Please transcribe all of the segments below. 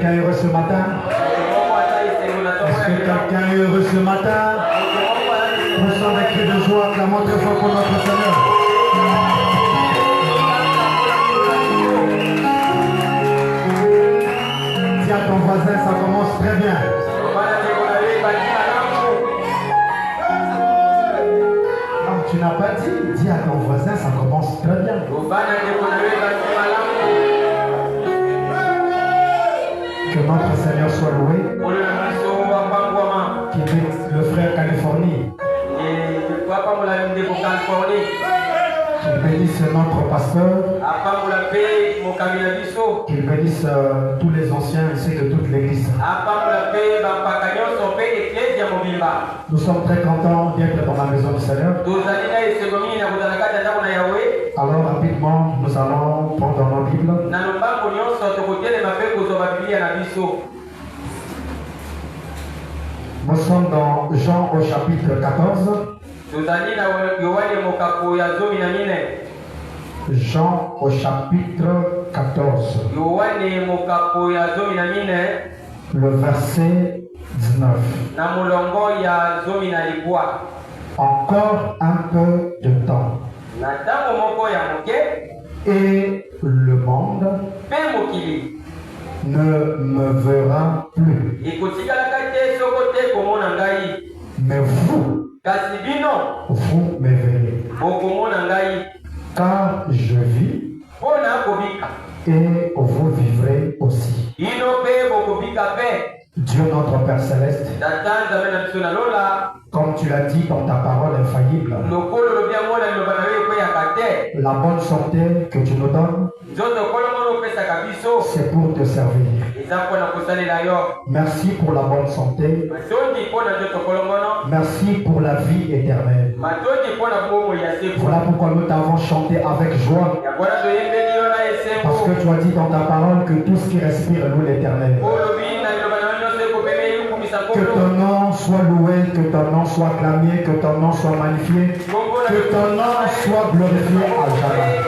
quelqu'un est heureux ce matin? Est-ce que quelqu'un est heureux ce matin? Poussons des cris de joie, clamons très fort pour notre Seigneur. Dis à ton voisin, ça commence très bien. Non, tu n'as pas dit. Dis à ton voisin, ça commence très bien. Que notre Seigneur soit loué. Qui bénisse le frère Californie. Qu'il bénisse notre pasteur. Qu'il bénisse tous les anciens ainsi que toute l'église. Nous sommes très contents d'être dans la maison du Seigneur. Alors rapidement, nous allons prendre nos Bibles. Nous sommes dans Jean au chapitre 14. Jean au chapitre 14. Le verset 19. Encore un peu de temps. Et le monde ne me verra plus. Mais vous me verrez. Car je vis et vous vivrez aussi. Dieu notre Père Céleste, comme tu l'as dit dans ta parole infaillible, la bonne santé que tu nous donnes, c'est pour te servir. Merci pour la bonne santé. Merci pour la vie éternelle. Voilà pourquoi nous t'avons chanté avec joie. Parce que tu as dit dans ta parole que tout ce qui respire loue l'Éternel. Que ton nom soit loué, que ton nom soit acclamé, que ton nom soit magnifié, que ton nom soit glorifié à jamais.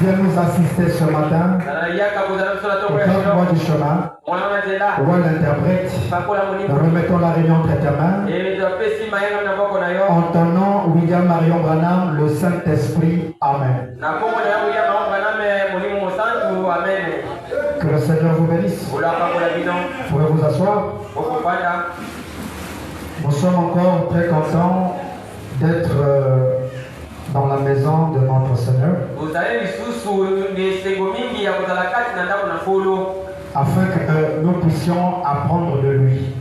Viens nous assister ce matin. Donne-moi du chemin. Roi l'interprète. Remettons la réunion entre tes mains. En ton nom, William Marion Branham, le Saint-Esprit. Amen. Que le Seigneur vous bénisse. Vous pouvez vous asseoir. Nous sommes encore très contents d'être dans la maison de notre Seigneur. Afin que nous puissions apprendre de lui.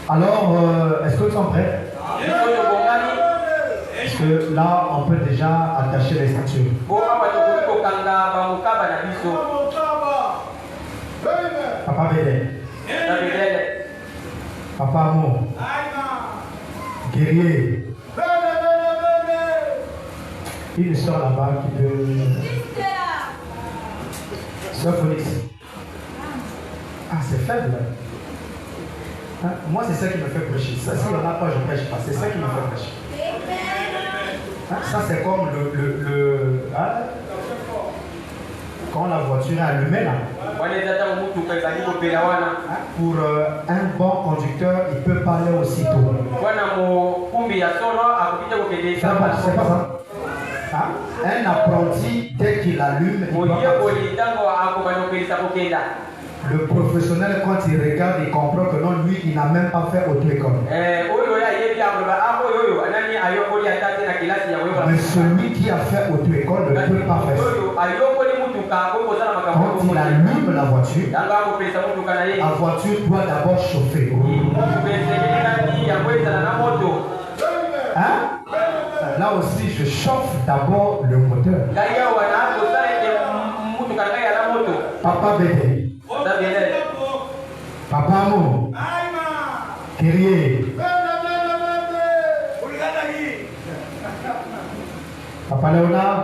Alors, est-ce que nous sommes prêts? Parce que là, on peut déjà attacher les ceintures. Papa Bédé. Papa Amour. Guerrier. Une soeur là-bas qui peut... Soeur Phoenix. Ah, c'est faible. Hein? Moi, c'est ça qui me fait prêcher. Ça, s'il n'y en a pas, je ne prêche pas. C'est ça qui me fait prêcher. Hein? Ça, c'est comme hein? Quand la voiture est allumée, là. Hein? Pour un bon conducteur, il peut parler aussitôt. C'est pas ça. Hein? Un apprenti, dès qu'il allume, il doit partir. Le professionnel, quand il regarde, il comprend que non, lui, il n'a même pas fait auto-école. Mais celui qui a fait auto-école ne peut pas faire ça. Quand il allume la voiture doit d'abord chauffer. Hein? Là aussi, je chauffe d'abord le moteur. Papa Bédé. Papa Amour. Guerrier. Papa Léonard.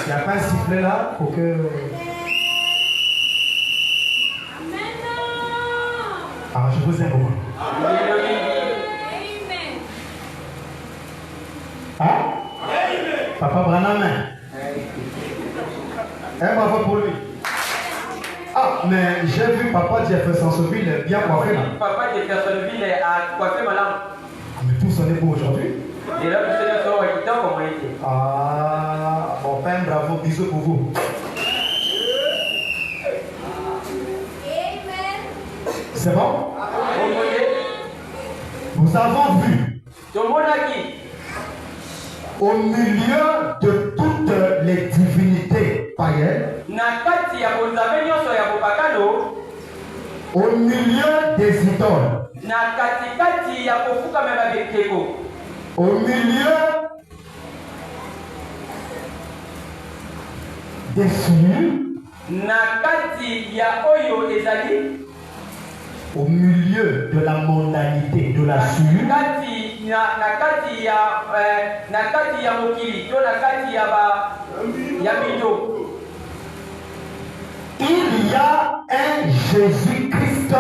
Il n'y a pas un sifflet là pour que... Ah, je vous aime beaucoup. Hein? Papa Branham. Un bravo pour lui. Ah, mais j'ai vu Papa Jeffersonville bien coiffé là. Papa Jeffersonville a coiffé ma langue. Mais tout sonne beau aujourd'hui. Et là, vous savez, comment il était. Ah, bon, pain, bravo, bisous pour vous. C'est bon? Nous avons vu au milieu de toutes les divinités païennes, au milieu des idoles, au milieu des cieux, au milieu de la mondanité, de la sueur, il y a un Jésus-Christ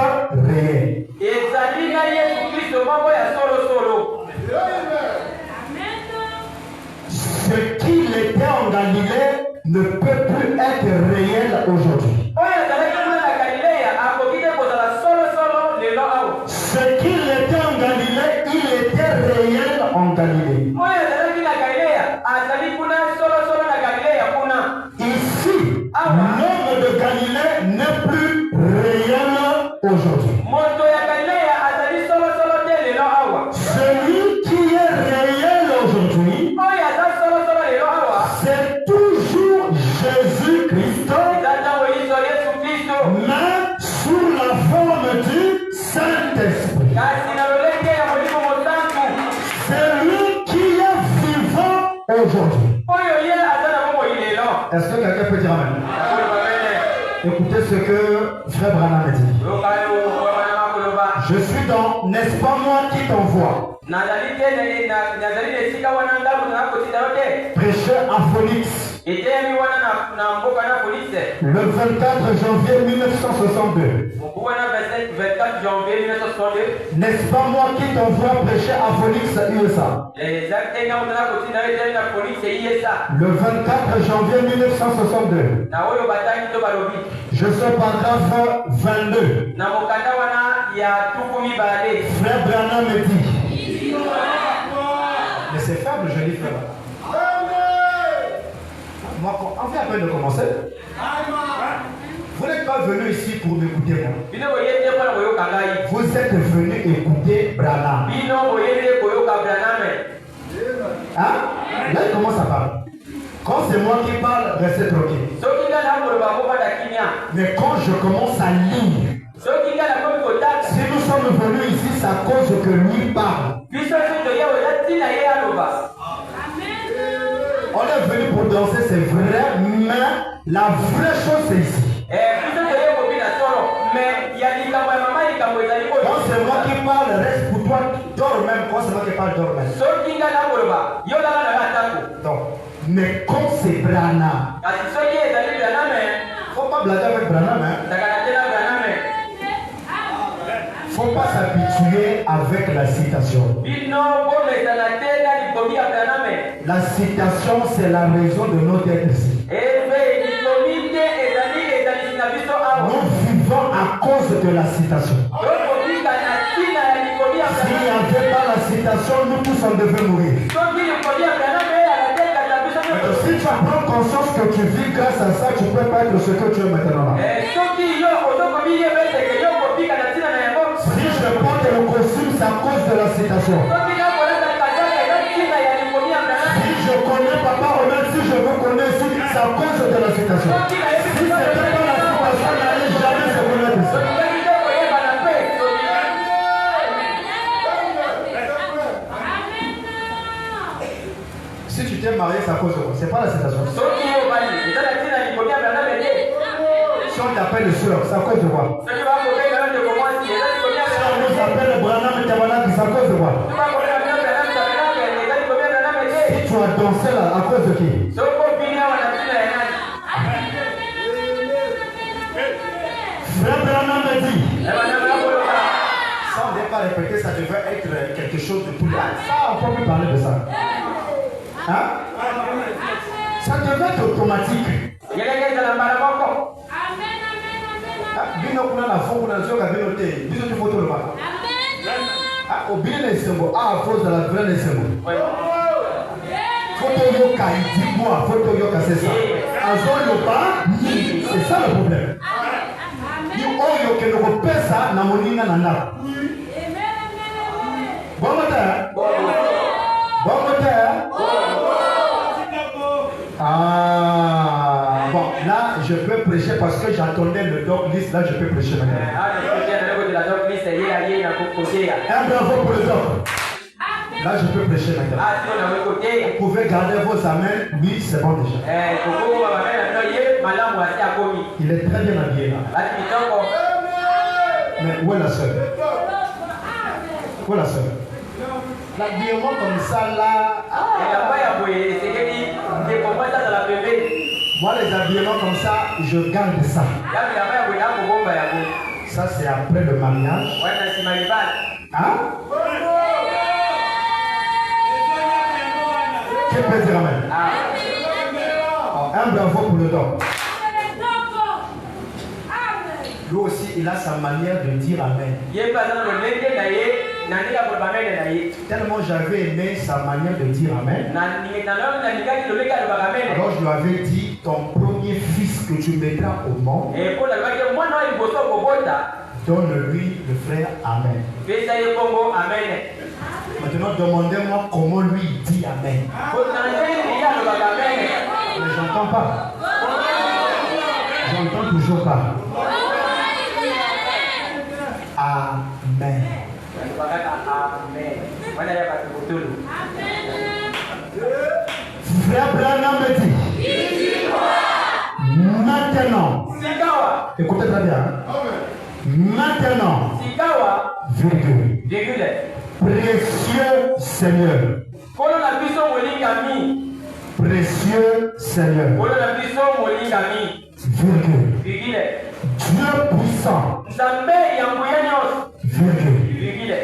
réel. Ce qu'il était en Galilée ne peut plus être réel aujourd'hui. Ce qu'il était en Galilée, il était réel en Galilée. Ici, l'homme de Galilée n'est plus réel aujourd'hui. Celui qui est réel aujourd'hui, c'est toujours Jésus-Christ, mais sous la forme du Saint-Esprit. C'est lui qui est vivant aujourd'hui. Est-ce que quelqu'un peut dire amen? Écoutez ce que Frère Branham dit. Je suis dans, n'est-ce pas moi qui t'envoie? Prêcher à Phoenix. Le 24 janvier 1962. N'est-ce pas moi qui t'envoie prêcher à Phoenix, USA? Le 24 janvier 1962. Je suis paragraphe 22. Frère Branham me dit. Mais c'est faible, je dis frère. Moi, on vient à peine de commencer. Vous n'êtes pas venu ici pour m'écouter moi. Vous êtes venu écouter Branham. Hein? Là, il commence à parler. Quand c'est moi qui parle, restez tranquille. Mais quand je commence à lire, si nous sommes venus ici, c'est à cause que lui parle. On est venu pour danser, c'est vrai, mais la vraie chose c'est ici. Quand c'est moi qui parle, reste pour toi, dors même. Quand c'est moi qui parle, dors même. Donc, mais quand c'est Branham, faut pas blaguer avec Branham, hein? Faut pas s'habituer avec la citation. La citation, c'est la raison de notre être ici. Nous vivons à cause de la citation. S'il n'y avait pas la citation, nous tous on devait mourir. Si tu prends conscience que tu vis grâce à ça, tu ne peux pas être ce que tu es maintenant là. Si je porte le costume, c'est à cause de la citation. Si je connais Papa Romain, si je veux connaître ici, c'est à cause de la citation. Si ce n'était pas la citation, on n'allait jamais se connaître ici. Si tu t'es marié, c'est à cause de quoi? C'est pas la citation. Si on t'appelle le soeur, c'est à cause de quoi? Si on nous appelle Branham Tabernacle, c'est à cause de quoi? Si tu as dansé là, à cause de qui? Frère Branham me dit, ça on ne devait pas répéter, ça devait être quelque chose de tout le monde. Ça, on ne peut plus parler de ça. Hein? Ça devait être automatique. Bino kuna na fongo na zoka bino te. Biso tu moto le ba. Ah, au bien les symboles. Ah, force de la vraie les symboles. Photo yoka dis-moi, photo yoka c'est ça. Azon yoka, c'est ça le problème. Yo oyo que nous pesa na moninga na na. Bon matin. Bon matin. Ah, bon, là, je peux prêcher parce que j'attendais le doc list, là, je peux prêcher maintenant. Un bravo pour le doc. Là, je peux prêcher maintenant. Vous pouvez garder vos amens, oui, c'est bon déjà. Il est très bien habillé là. Mais où est la soeur? Où est la soeur? L'habillement comme ça là. Moi les habillements comme ça, je garde ça. Ça c'est après le mariage. Hein? Qui peut dire amen? Un bravo pour le doc. Lui aussi, il a sa manière de dire amen. Tellement j'avais aimé sa manière de dire amen. Alors je lui avais dit, ton premier fils que tu mettras au monde, donne-lui le frère amen. Maintenant, demandez-moi comment lui dit amen. Mais j'entends pas. J'entends toujours pas. Amen. Frère Branham me dit maintenant, écoutez très bien, maintenant, virgule, précieux Seigneur, précieux Seigneur, virgule, Dieu puissant, virgule,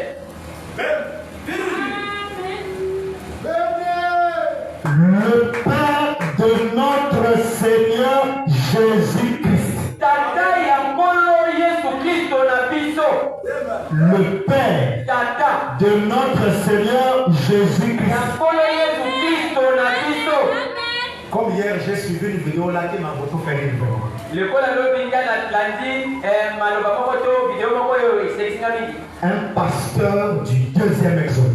le Père de notre Seigneur Jésus-Christ. Le Père de notre Seigneur Jésus-Christ. Comme hier, j'ai suivi une vidéo là qui m'a beaucoup fait rire. Un pasteur du deuxième exode.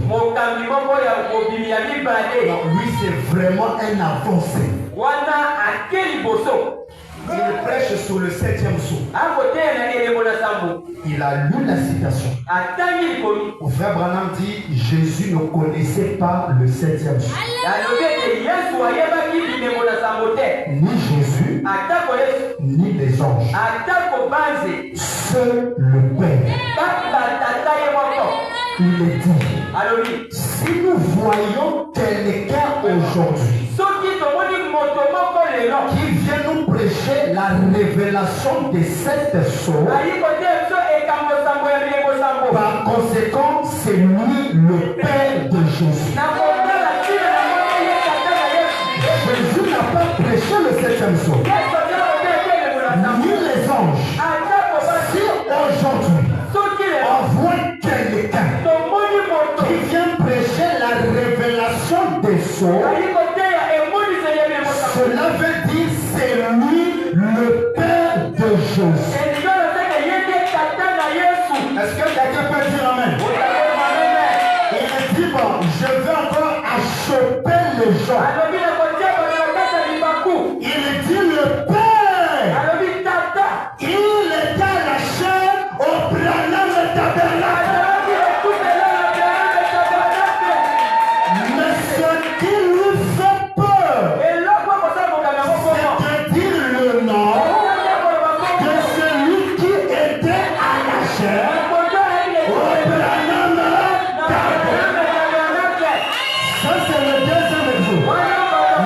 Lui, c'est vraiment un avancé. Il prêche sur le 7e sceau. Il a lu la citation. Frère Branham dit Jésus ne connaissait pas le 7e sceau. Ni Jésus, ni les anges. Seul le Père. Il est dit si nous voyons quelqu'un aujourd'hui qui vient nous prêcher la révélation de cette sceau, par conséquent, c'est lui le Père de Jésus. Jésus n'a pas prêché le 7e sceau, ni les anges. Si aujourd'hui on voit quelqu'un qui vient prêcher la révélation des sceaux, cela veut dire c'est lui le Père de Jésus. Est-ce que quelqu'un peut dire amen? Il dit bon, je veux encore achoper les gens. Il dit le Père, il est à la chair au Branham tabernacle. Mais ce qui lui fait peur, c'est de dire le nom de celui qui était à la chair au Branham tabernacle. Ça c'est le deuxième exode.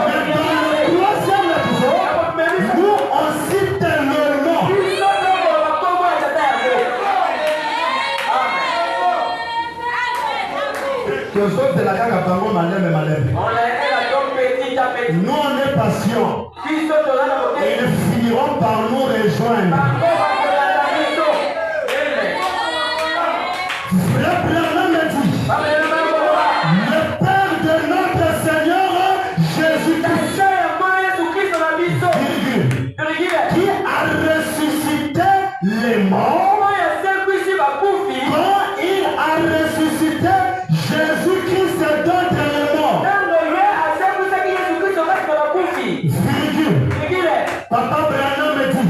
Mais dans le troisième exode, nous on cite le nom. Que autres de la gamme à Bango Malem et Malem. Nous on est patients, ils finiront par nous rejoindre. Frère Branham me dit, le Père de notre Seigneur Jésus-Christ, qui a ressuscité les morts, quand il a ressuscité Jésus-Christ d'entre les morts, virgule, Papa Branham me dit,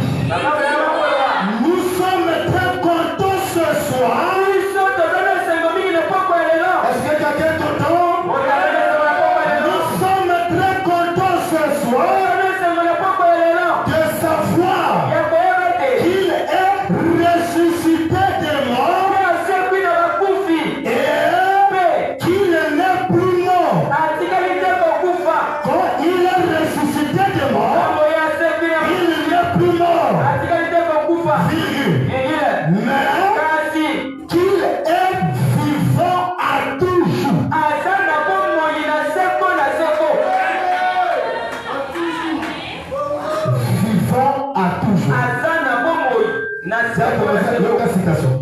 nous sommes très contents ce soir. Est-ce que quelqu'un est content? Nous sommes très contents ce soir de savoir qu'il est ressuscité des morts et qu'il n'est plus mort. Quand il est ressuscité des morts, il n'est plus mort. Virgule. Mais qu'il est vivant à toujours. Vivant à toujours. C'est la citation.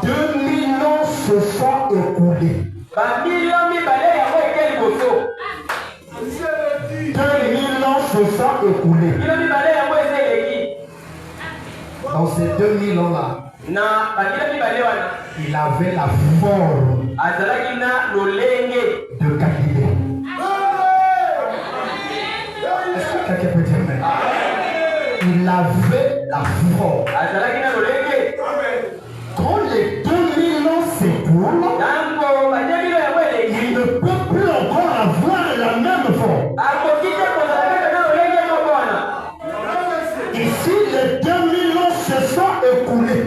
2000 ans se sont écoulés. 2000 ans se sont écoulés. Dans ces 2000 ans-là, il avait la forme de Galilée. Est-ce que quelqu'un peut dire mais? Il avait la forme. Quand les 2000 ans s'écoulent, il ne peut plus encore avoir la même forme. Ici, les 2000 ans se sont écoulés.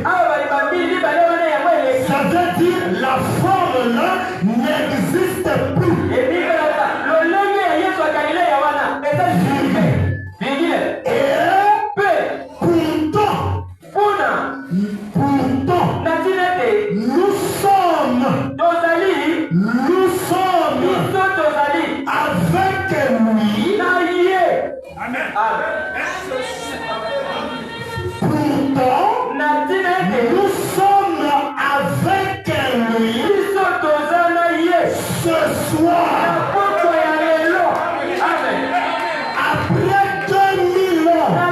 Ça veut dire la forme là n'existe plus. Nous sommes avec lui. Amen. Pourtant, nous sommes avec lui ce soir. Après 2000 ans,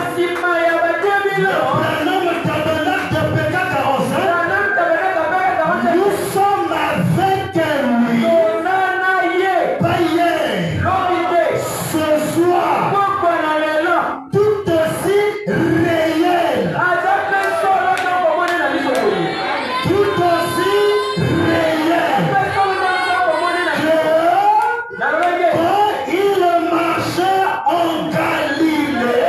le prénom tabernacle de Pékin 45, nous sommes avec lui. Pas hier, ce soir, tout aussi réel. Tout aussi réel. Que quand il marchait en Galilée,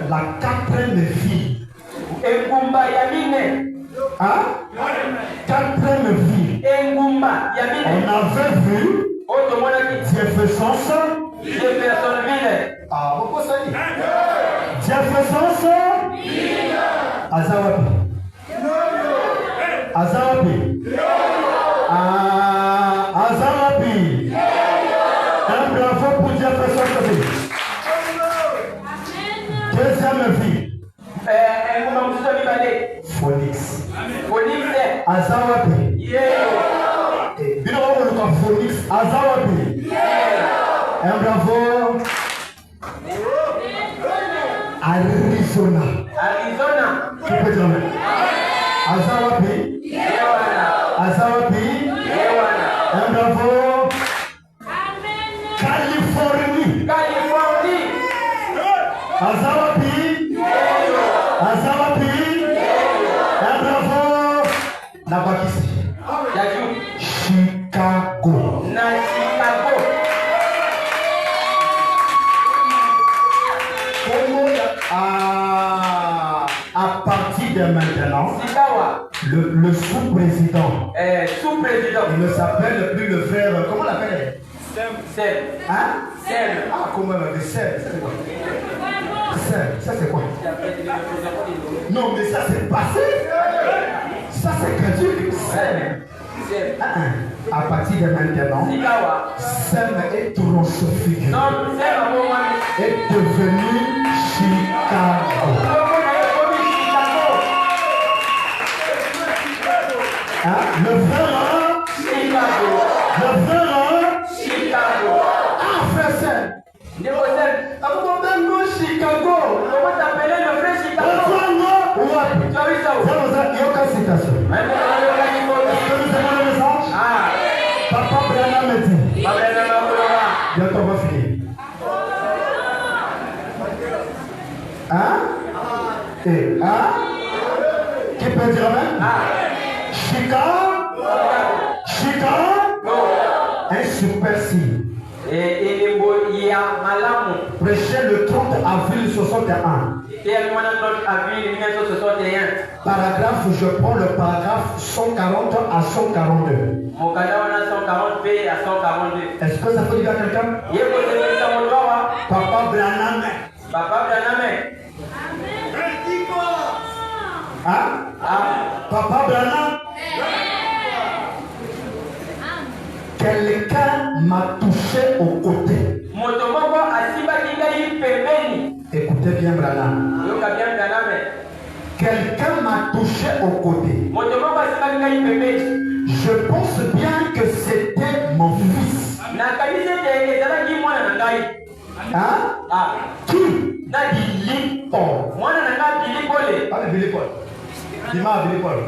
La quatrième fille. Hein? Quatrième fille. On avait vu Jeffersonville. Ah, pourquoi ça dit? Jeffersonville. Azawapi. Azawapi. Azawapi. Un bravo pour Jeffersonville. Deuxième fille. Phoenix. Azawapi. Phoenix. Azawapi. Un bravo. Arizona. Qui peut dire même? Azawapi. Azawapi. Un bravo. Californie. Azawapi. Azawapi. Un bravo. La Bakissi. Chicago. À partir de maintenant, le sous-président, il ne s'appelle plus le frère, comment on l'appelle? Sem. Hein? Sem. Ah, comment on l'appelle? Sem, ça c'est quoi? Sem, ça c'est quoi? Non, mais ça c'est passé. Ça c'est caduc. Sem. À partir de maintenant, Sem est transfiguré. Est devenu Chicago. Hein? Le frère Chicago. Le frère Chicago. Ah, frère Sem. Chicago. Comment t'appelais le frère Chicago? Tu as vu ça où? Il y a aucune citation. Est-ce que vous avez le message? Papa Branham me dit. Bientôt on va finir. Hein? Et hein? Qui peut dire même? Chicago. Chicago. Un super signe. Prêché le 30 avril 61. Paragraphe, je prends le paragraphe 140 à 142. Est-ce que ça peut dire à quelqu'un? Papa Branham. Hein? Papa Branham. Quelqu'un m'a touché au côté. Écoutez bien, Branham. Quelqu'un m'a touché au côté. Je pense bien que c'était mon fils. Hein? Qui? Billy Paul. Pas de Billy Paul. Dis-moi Billy Paul.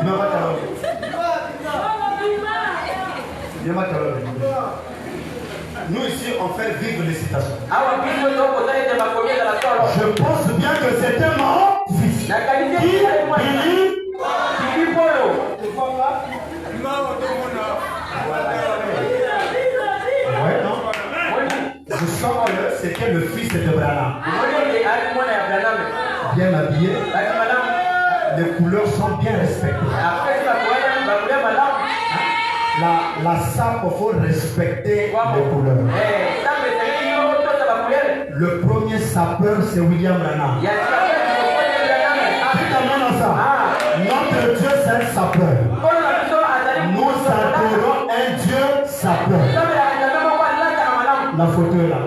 Dis-moi pas nous ici on fait vivre les citations. Je pense bien que c'était mon fils. Billy Paul. Ouais, non? Je sens que c'était le fils de Branham. Bien habillé. Les couleurs sont bien respectées. La sape, il faut respecter les couleurs. Le premier sapeur, c'est William Branham. Notre Dieu, c'est un sapeur. Nous adorons un Dieu sapeur. La photo est là.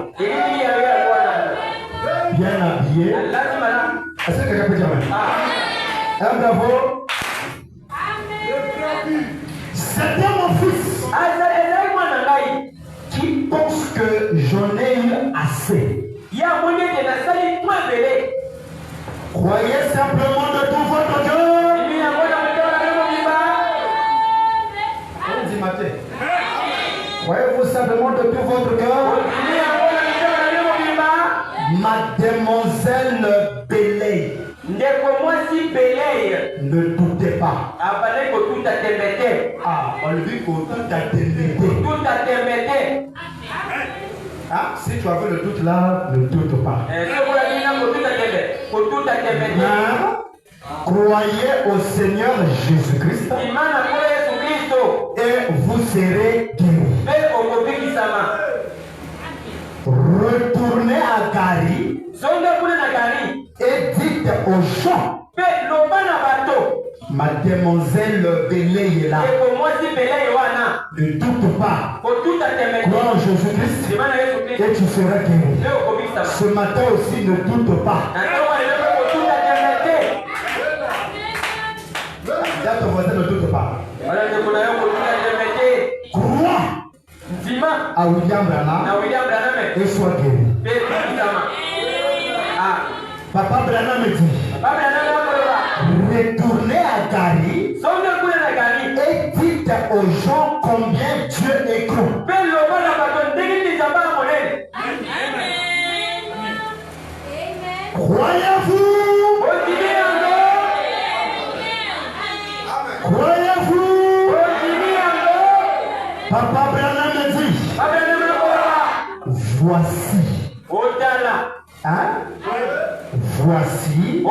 Bien habillé. Est-ce que quelqu'un peut dire même? Un bravo. C'était mon fils qui pense que j'en ai eu assez. Croyez simplement de tout votre cœur. On dit matin. Croyez-vous simplement de tout votre cœur. Mademoiselle Belay. Ne doutez pas. On lui dit que tout a témété. Ah, si tu avais le doute là, ne doute pas. Croyez au Seigneur Jésus-Christ et vous serez guéris. Retournez à Gari et dites aux gens, Mademoiselle Belé est là. Ne doute pas. Crois en Jésus-Christ et tu seras guéri. Ce matin aussi, ne doute pas. Dis à ton voisin, ne doute pas. Crois à William Branham et sois guéri. Papa Branham me dit, retournez à Gari et dites aux gens combien Dieu est grand. Croyez-vous? Croyez-vous? Papa Branham me dit, voici. Hein? Voici,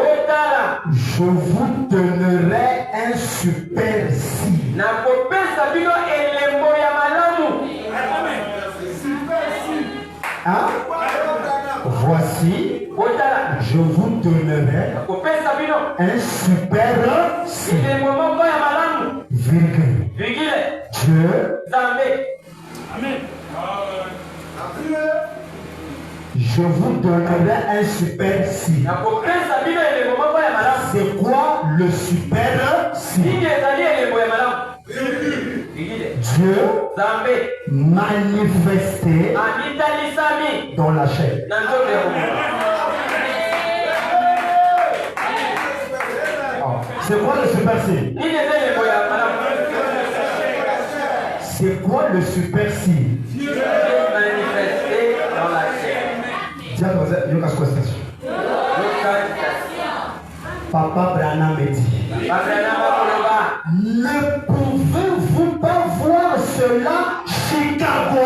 je vous donnerai un super signe. Hein? Voici, je vous donnerai un super signe. Virgule. Dieu. Amen. Je vous donnerai un super signe. C'est quoi le super signe? Dieu manifesté dans la chair. C'est quoi le super signe? C'est quoi le super signe? Dieu manifesté dans la chair. Papa Branham me dit, ne pouvez-vous pas voir cela, Chicago?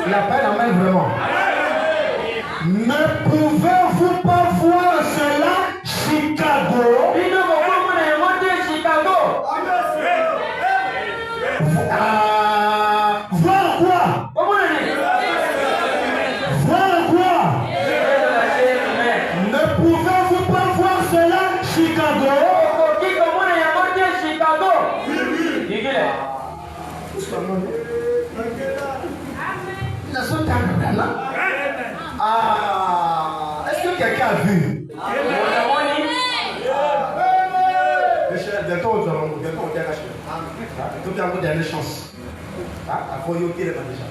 Il a pas la main vraiment. Ne pouvez-vous pas voir cela, Chicago? Voir quoi? Voir quoi? Ne pouvez-vous pas voir cela, Chicago? Est-ce que quelqu'un a vu? Bientôt, on t'a racheté. Tout le monde a une chance. Il faut y aller déjà.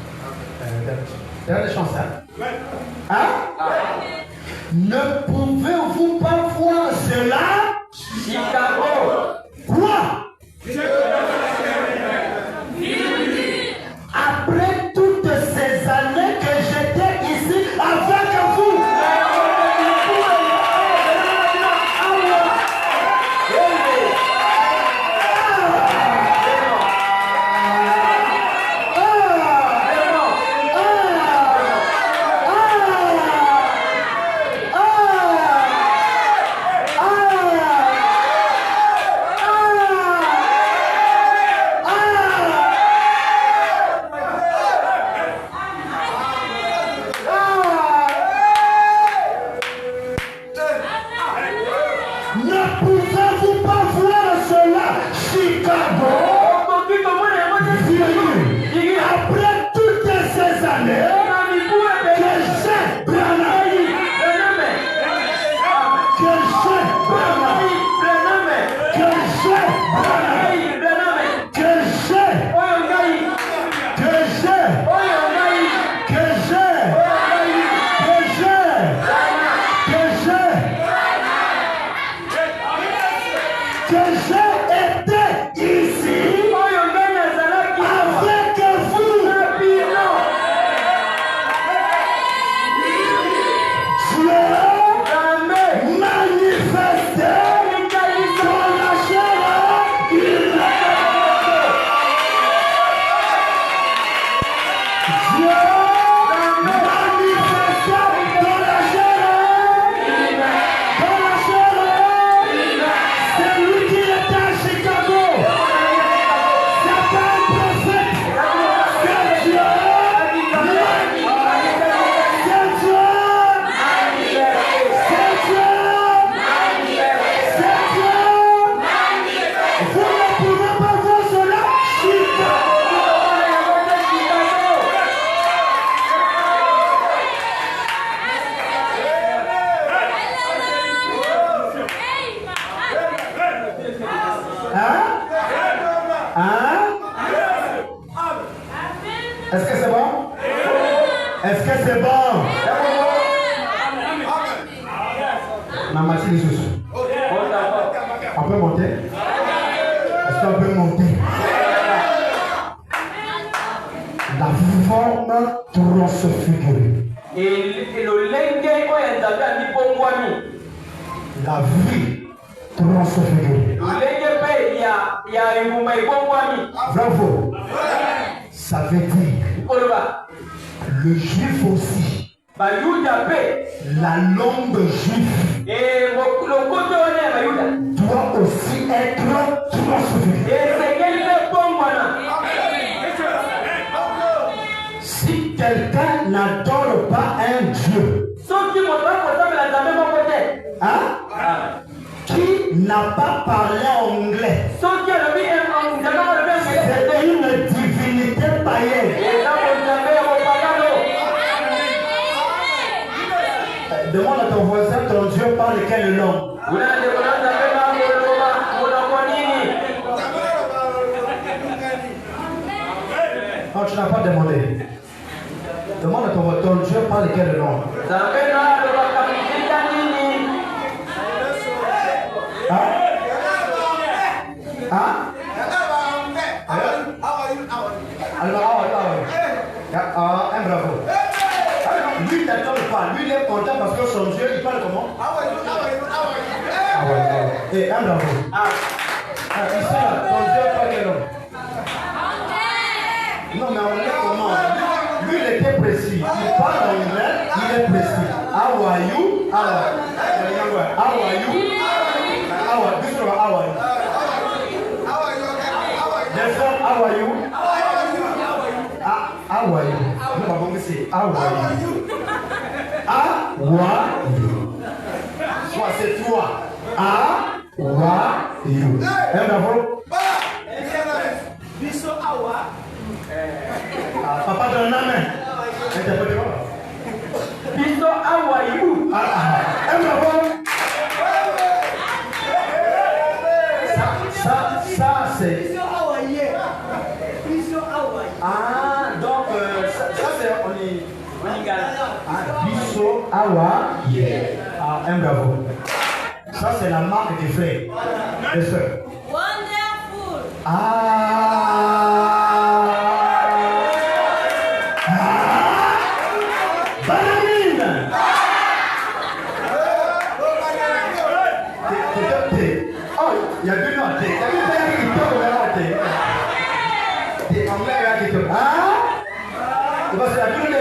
Dernière chance, hein? Ne pouvez-vous pas voir cela? Chicago. Quoi? Après toutes ces années que j'étais ici avec vous. Hein? Est-ce que c'est bon? Est-ce que c'est bon? Maman, c'est les sous. On peut monter? Est-ce qu'on peut monter? La forme transfigurée. La vie transfigurée. Bravo. Ça veut dire le juif aussi. La langue juive doit aussi être transfigurée. Si quelqu'un n'adore pas un Dieu, hein? Qui n'a pas parlé anglais, c'est une divinité païenne. Demande à ton voisin, ton Dieu parle quelle langue? Non, tu n'as pas demandé. Demande à ton Dieu parle quelle langue? Hein? Hein? Un bravo. Lui, il t'attend pas. Lui, il est content parce que son Dieu, il parle comment? Et un bravo. Ici, là, ton Dieu parle quelle langue? Non, mais on est comment? Lui, il était précis. Il parle anglais, il est précis. How are you? How are you? How are you? How are you? How are you? How are you? No, I'm going to say, how are you? How are you? Soit c'est toi. How are you? Bravo. Papa donne la main. Interprétez-moi. Biso, how are you? Bravo. Ça c'est. Donc ça c'est on y gagne. Biso awa un bravo. Ça c'est la marque des frères, des sœurs. Wonderful. Bananine. Oh, il y a deux notes. Il y a deux notes qui tombent dans la tête. Des anglais là qui tombent. C'est parce que la deux notes.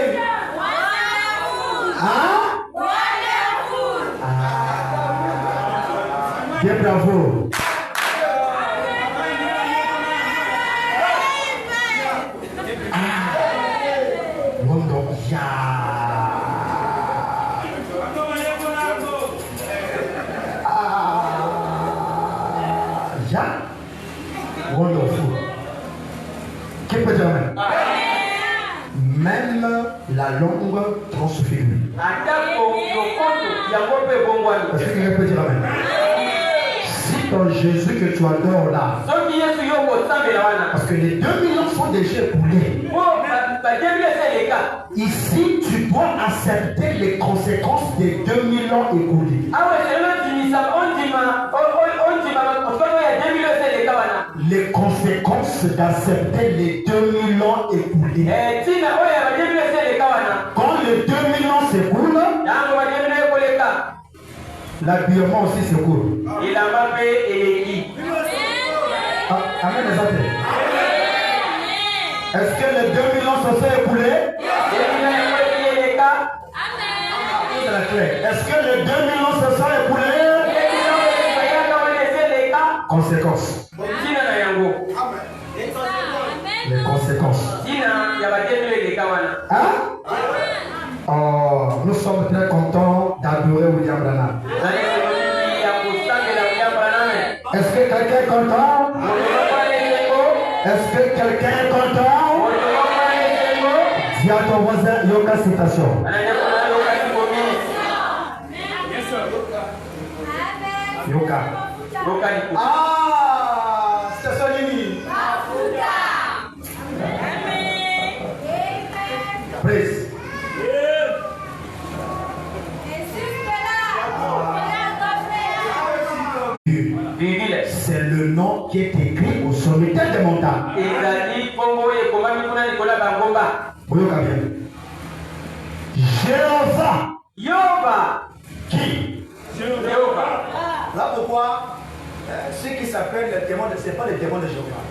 Bien bravo. Wonderful. Qui peut dire amen? Même la langue transfigurée. Est-ce que quelqu'un peut dire amen? Si ton Jésus que tu adores là, parce que les 2000 ans sont déjà écoulés. Ici, tu dois accepter les conséquences des 2000 ans écoulés. Les conséquences d'accepter les 2000 ans écoulés. Quand les 2000 ans s'écoulent, l'habillement aussi s'écoule. Amen les autres. Est-ce que les 2000 ans se sont écoulés? Est-ce que les 2000 ans se sont écoulés? Conséquences. Les conséquences. Hein? Oh, nous sommes très contents d'adorer William Branham. Est-ce que quelqu'un est content? Est-ce que quelqu'un est content? Dis à ton voisin, Yoka citation. Yoka. Citation Nini. qui est écrit au sommet des montagnes. Boyoka bien. Jéhovah. Qui? Jéhovah. Là pourquoi ceux qui s'appellent les témoins, ce n'est pas les témoins de Jéhovah.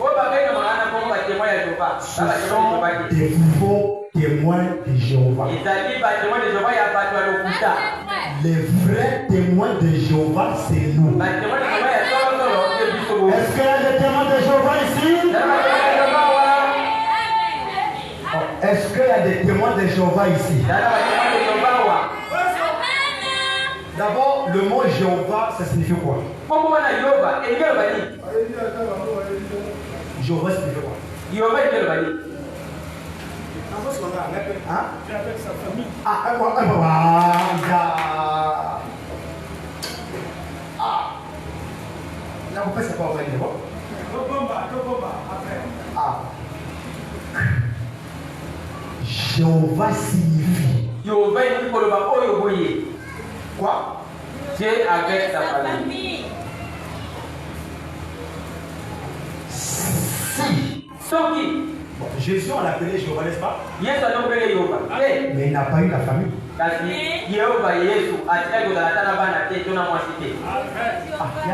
Ce sont des faux témoins de Jéhovah. Les vrais témoins de Jéhovah, c'est nous. Est-ce qu'il y a des témoins de Jéhovah ici? Est-ce qu'il y a des témoins de Jéhovah ici? D'abord, le mot Jéhovah, ça signifie quoi? Jéhovah signifie quoi? Hein? C'est pas vrai, Jéhovah signifie quoi? Dieu avec sa famille. Si. Bon, Jésus, on l'appelait Jéhovah, n'est-ce pas? Mais il n'a pas eu la famille. Il y a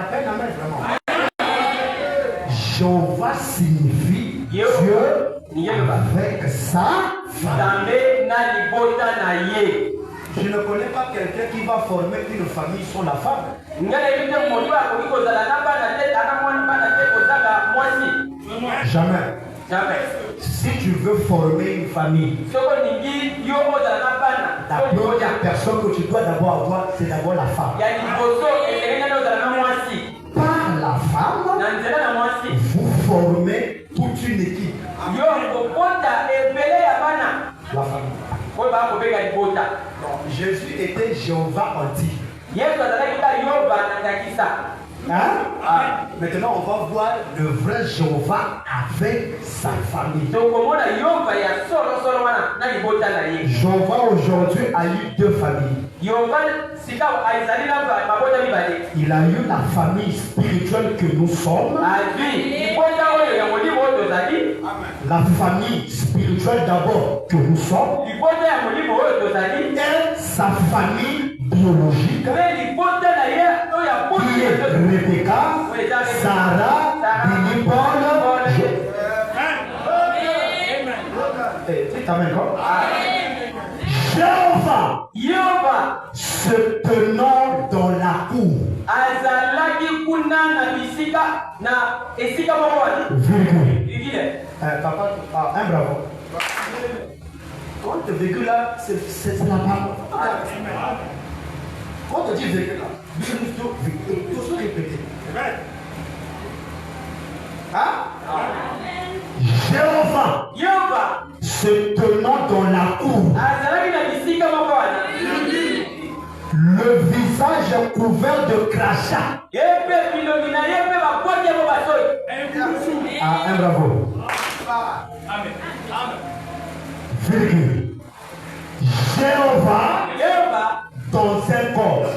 peine à mettre vraiment. Jéhovah signifie Dieu avec sa famille. Je ne connais pas quelqu'un qui va former une famille sans la femme. Jamais. Si tu veux former une famille, la première personne que tu dois d'abord avoir, c'est d'abord la femme. Par la femme, vous formez toute une équipe. La famille. Donc, Jésus était Jéhovah anti. Maintenant, on va voir le vrai Jéhovah avec sa famille. Jéhovah aujourd'hui a eu deux familles. Il a eu la famille spirituelle que nous sommes. La famille spirituelle d'abord que nous sommes. Et sa famille biologique. Qui est Rebecca, Sarah, Billy Paul. Jéhovah se tenant dans la cour. Papa, un bravo. Quand tu vécu là, c'est la parole. Quand tu dis vécu là, toujours répéter. Jéhovah se tenant dans la cour, le visage couvert de crachats. Un bravo. Virgule. Jéhovah dans un corps.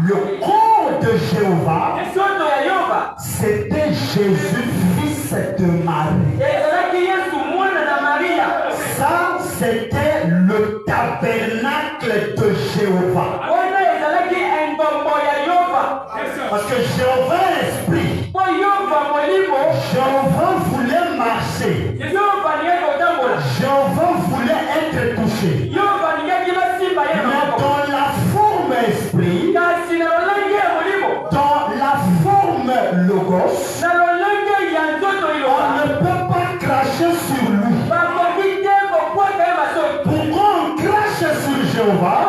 Le corps de Jéhovah, c'était Jésus, fils de Marie. Ça, c'était le tabernacle de Jéhovah. Parce que Jéhovah est esprit. Jéhovah voulait marcher. Jéhovah voulait être touché. Mais dans la forme esprit, dans la forme logos, on ne peut pas cracher sur lui. Pourquoi on crache sur Jéhovah?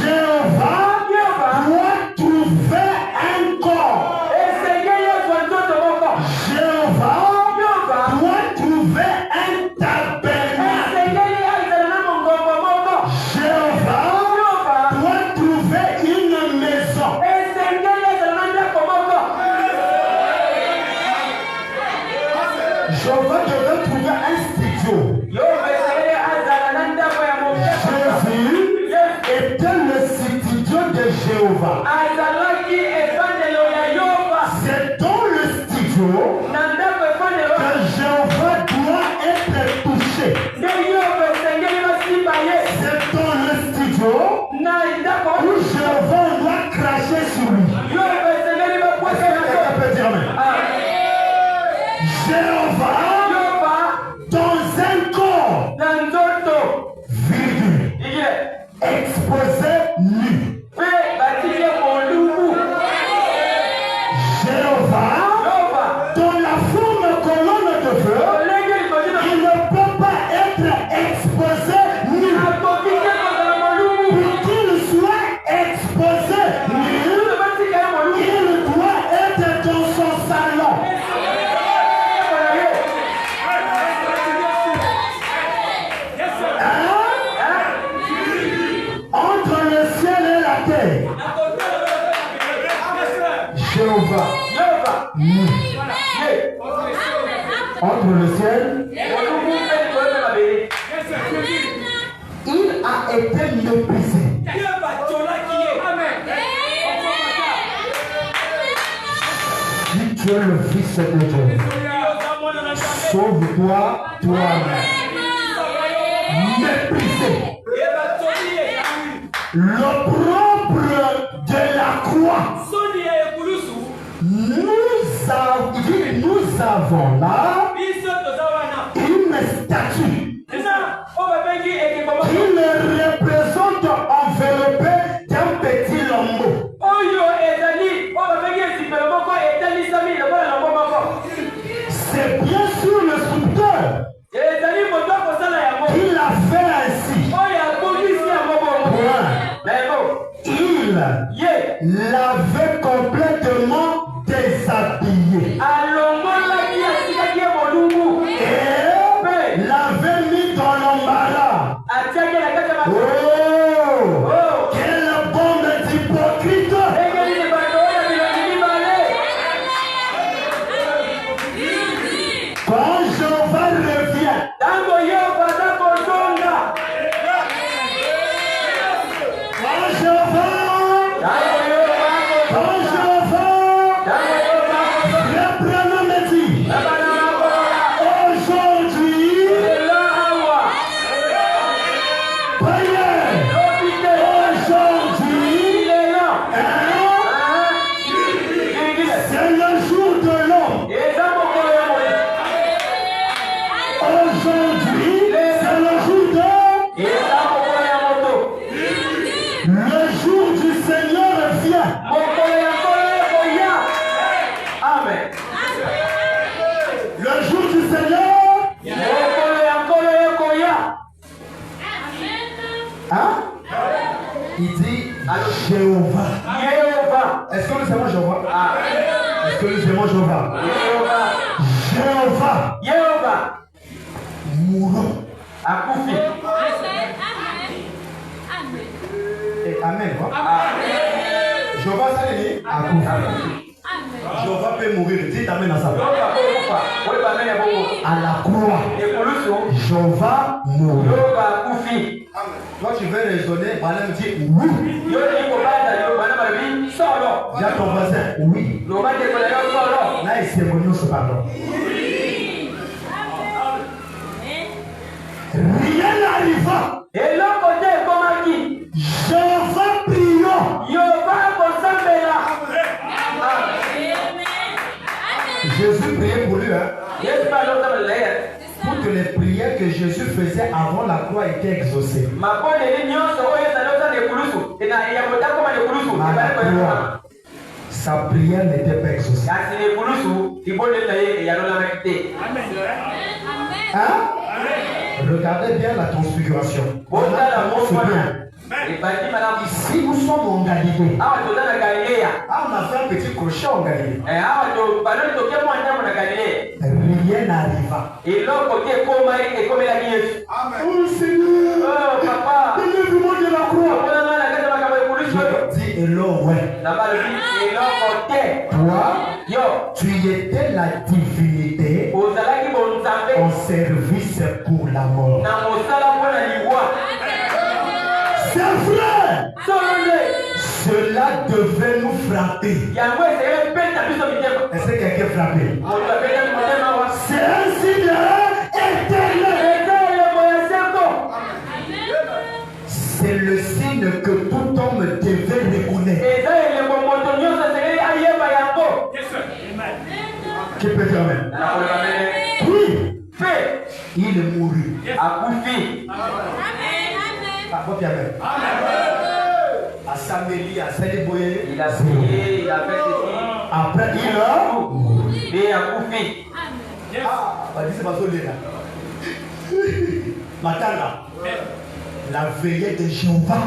Jéhovah doit trouver un corps. Jéhovah doit trouver un tabernacle. Jéhovah doit trouver une maison. Jéhovah devait trouver un studio. Jésus était le studio de Jéhovah. Entre le ciel, il a été méprisé. Si tu es le Fils de Dieu, sauve-toi toi-même. Méprisé. Le propre de la croix. Nous avons là une statue qui le représente enveloppé d'un petit lambeau. C'est bien sûr le sculpteur qui l'a fait ainsi. Il l'avait complètement déshabillé et l'avait mis dans l'embarras. Oh, quelle bande d'hypocrite! Quand Jéhovah revient, il dit Jéhovah. Est-ce que nous aimons Jéhovah? Est-ce que nous aimons Jéhovah? Jéhovah. Mourons. Amen. Jéhovah, ça veut dire Jéhovah peut mourir. Dites Amen à ça. À la croix. Jéhovah mourit. Toi, tu veux raisonner, Balaam dit oui. Dis à ton voisin, oui. Là, il s'est revenu ce pardon. Rien n'arriva. Jéhovah priant. Jésus priait pour lui. Toutes les prières que Jésus faisait avant la croix étaient exaucées. Sa prière n'était pas exaucée. Hein? Regardez bien la transfiguration. Ici, nous sommes en Galilée. On a fait un petit crochet en Galilée. Rien n'arriva. Oh Seigneur, délivre-moi de la croix. Je dis Eloi, ouais. Toi, tu étais la divinité en service pour la mort. C'est vrai. Cela devait nous frapper. Est-ce que quelqu'un frappé? C'est un signe éternel. C'est le signe que tout homme devait reconnaître. Qui peut dire amen? Oui. Il est mouru. À Samélie, à Séléboyé. Il a prié, il a fait ceci. Après, il a mouru. Et a coupé. Matana. La veillée de Jéhovah.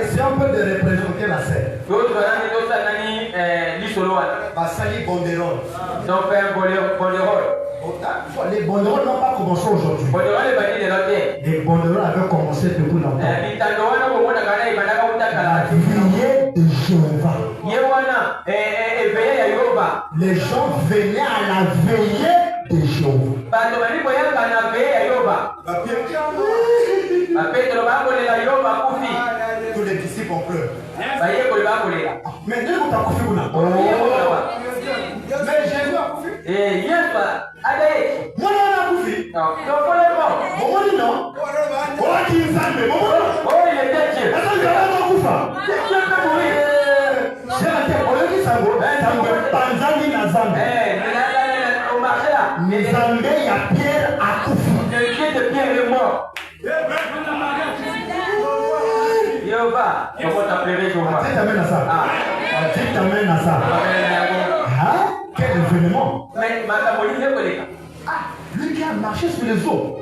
Et c'est un peu de représenter la scène. Basali Bonderol. Ils ont fait un Bonderol. Les banderoles n'ont pas commencé aujourd'hui. Les banderoles avaient commencé depuis longtemps. La veillée Jéhovah. Les gens venaient à la veillée de Jéhovah. Tous les disciples ont pleuré. Mais Dieu vous a confié. Mais Jésus a confié. Moi, on a confié. Bon, non. Oh, qui est ça, mais bon. Est-ce que vous avez un coufa? C'est la terre. On a dit ça, bon. Tanzanie, Nazambe. Nazambe, il y a Pierre à Koufi. Le pied de Pierre est mort. Jéhovah, comment t'appellerais Jéhovah? Dieu t'amène à ça. Dieu t'amène à ça. Hein? Quel événement? Lui qui a marché sur les eaux.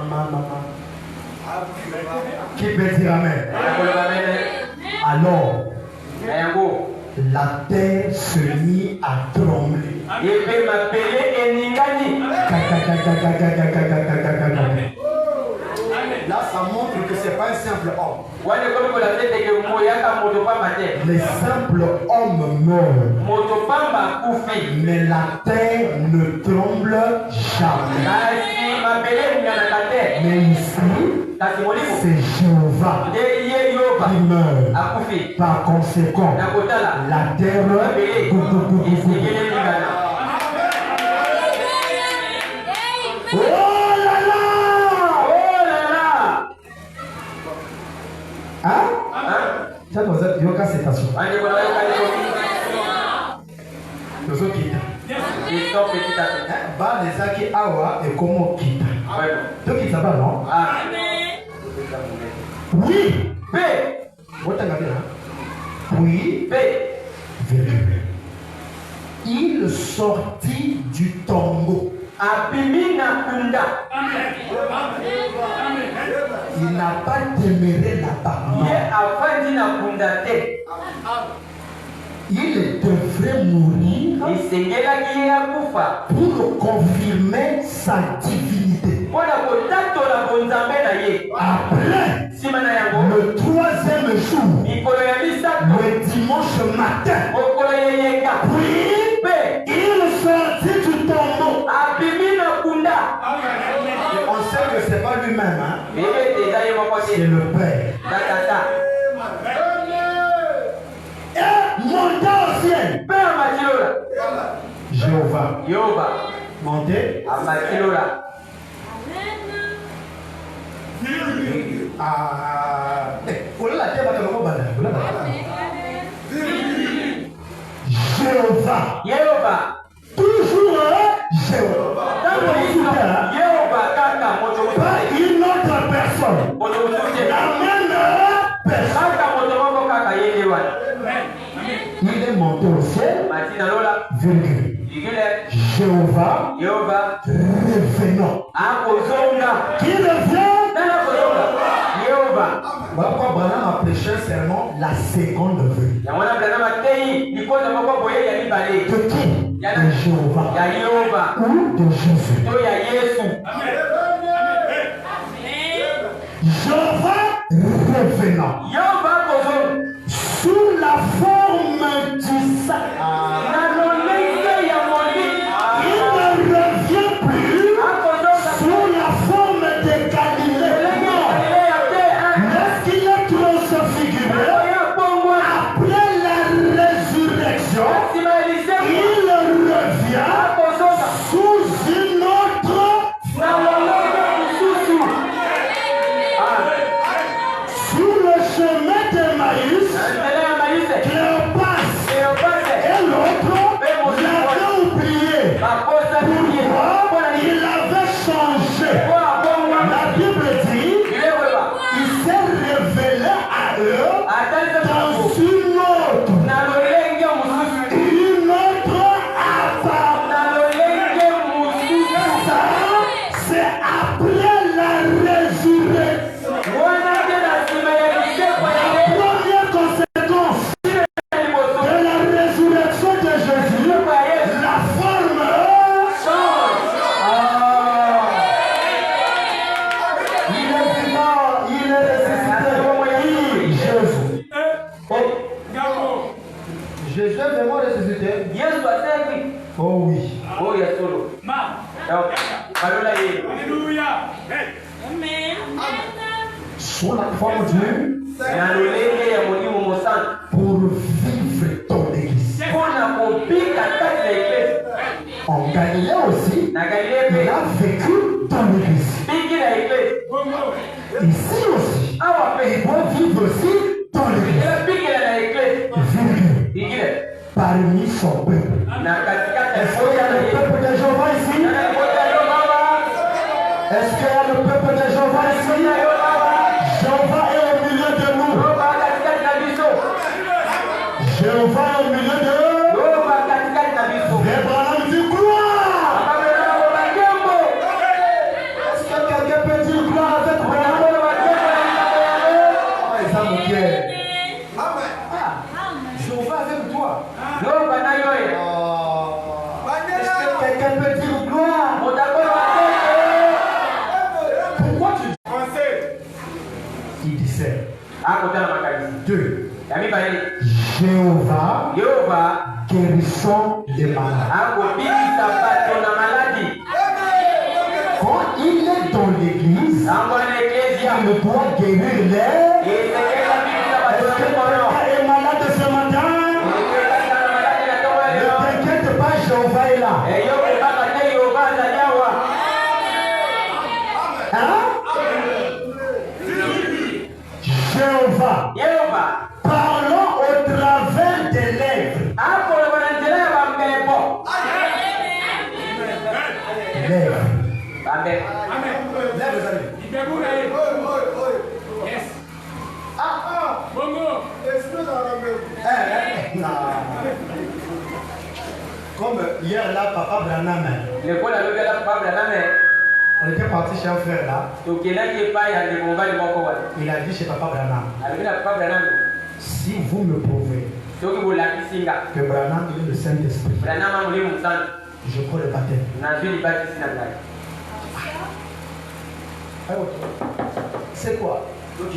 Maman. Qui peut dire amen? Alors, la terre se mit à trembler. Là, ça montre que ce n'est pas un simple homme. Les simples hommes meurent, mais la terre ne tremble jamais. Mais ici, c'est Jéhovah qui meurt. Par conséquent, la terre oh là là! Hein? Ça doit être yoga citation. Nous autres quittons. Bah les aki awa et comment quitte. Tu quittes ça bas non? Oui. P. Oui. P. Il sortit du tombeau. Il n'a pas demeuré là-bas. Il devrait mourir pour confirmer sa divinité. Après, le troisième jour, le dimanche matin, puis il sortit du tombeau. Et on sait que ce n'est pas lui-même, hein? C'est le Père. Et monta au ciel. Jéhovah. Montez. Jéhovah. Toujours Jéhovah. Pas une autre personne. La même personne. Il est monté au ciel. Jéhovah revenant. Qui revient? Voilà pourquoi Branham a prêché un sermon la seconde venue. De qui? De Jéhovah. Ou de Jésus. Jéhovah revenant. Sous la forme du sac. Il ne revient plus sous la forme de Galilée. Lorsqu'il est transfiguré, après la résurrection, il revient sous une autre forme. Sur le chemin d'Emmaüs, Cléopas et l'autre l'avaient oublié. Pourquoi? Il avait changé. La Bible dit, il s'est révélé à eux dans une autre apparence. Ça, c'est après la résurrection. La première conséquence, Sous la forme de Dieu pour vivre dans l'église. En Galilée aussi, il a vécu dans l'église. Ici aussi, il doit vivre aussi dans l'église. Vivre parmi son peuple. Est-ce qu'il y a le peuple de Jéhovah ici? Est-ce qu'il y a le peuple de Jéhovah ici? Jéhovah est au milieu de nous. Jéhovah est au milieu de nous. Abraham dit gloire. Est-ce que quelqu'un peut dire gloire avec Abraham? Amen. Jéhovah avec toi. Est-ce que quelqu'un peut dire gloire? Pourquoi tu dis? Il disait. 2. Jéhovah guérissant les malades. Quand il est dans l'église, il doit guérir les. Est-ce que quelqu'un est malade ce matin? Ne t'inquiète pas, Jéhovah est là. Hein? Jéhovah. Parlons au travers des lèvres. Lèvres. Amen. Comme hier là, Papa Branham. On était parti chez un frère là. Il a dit chez Papa Branham, si vous me prouvez que Branham est le Saint-Esprit, je prends le baptême. C'est quoi? Ok.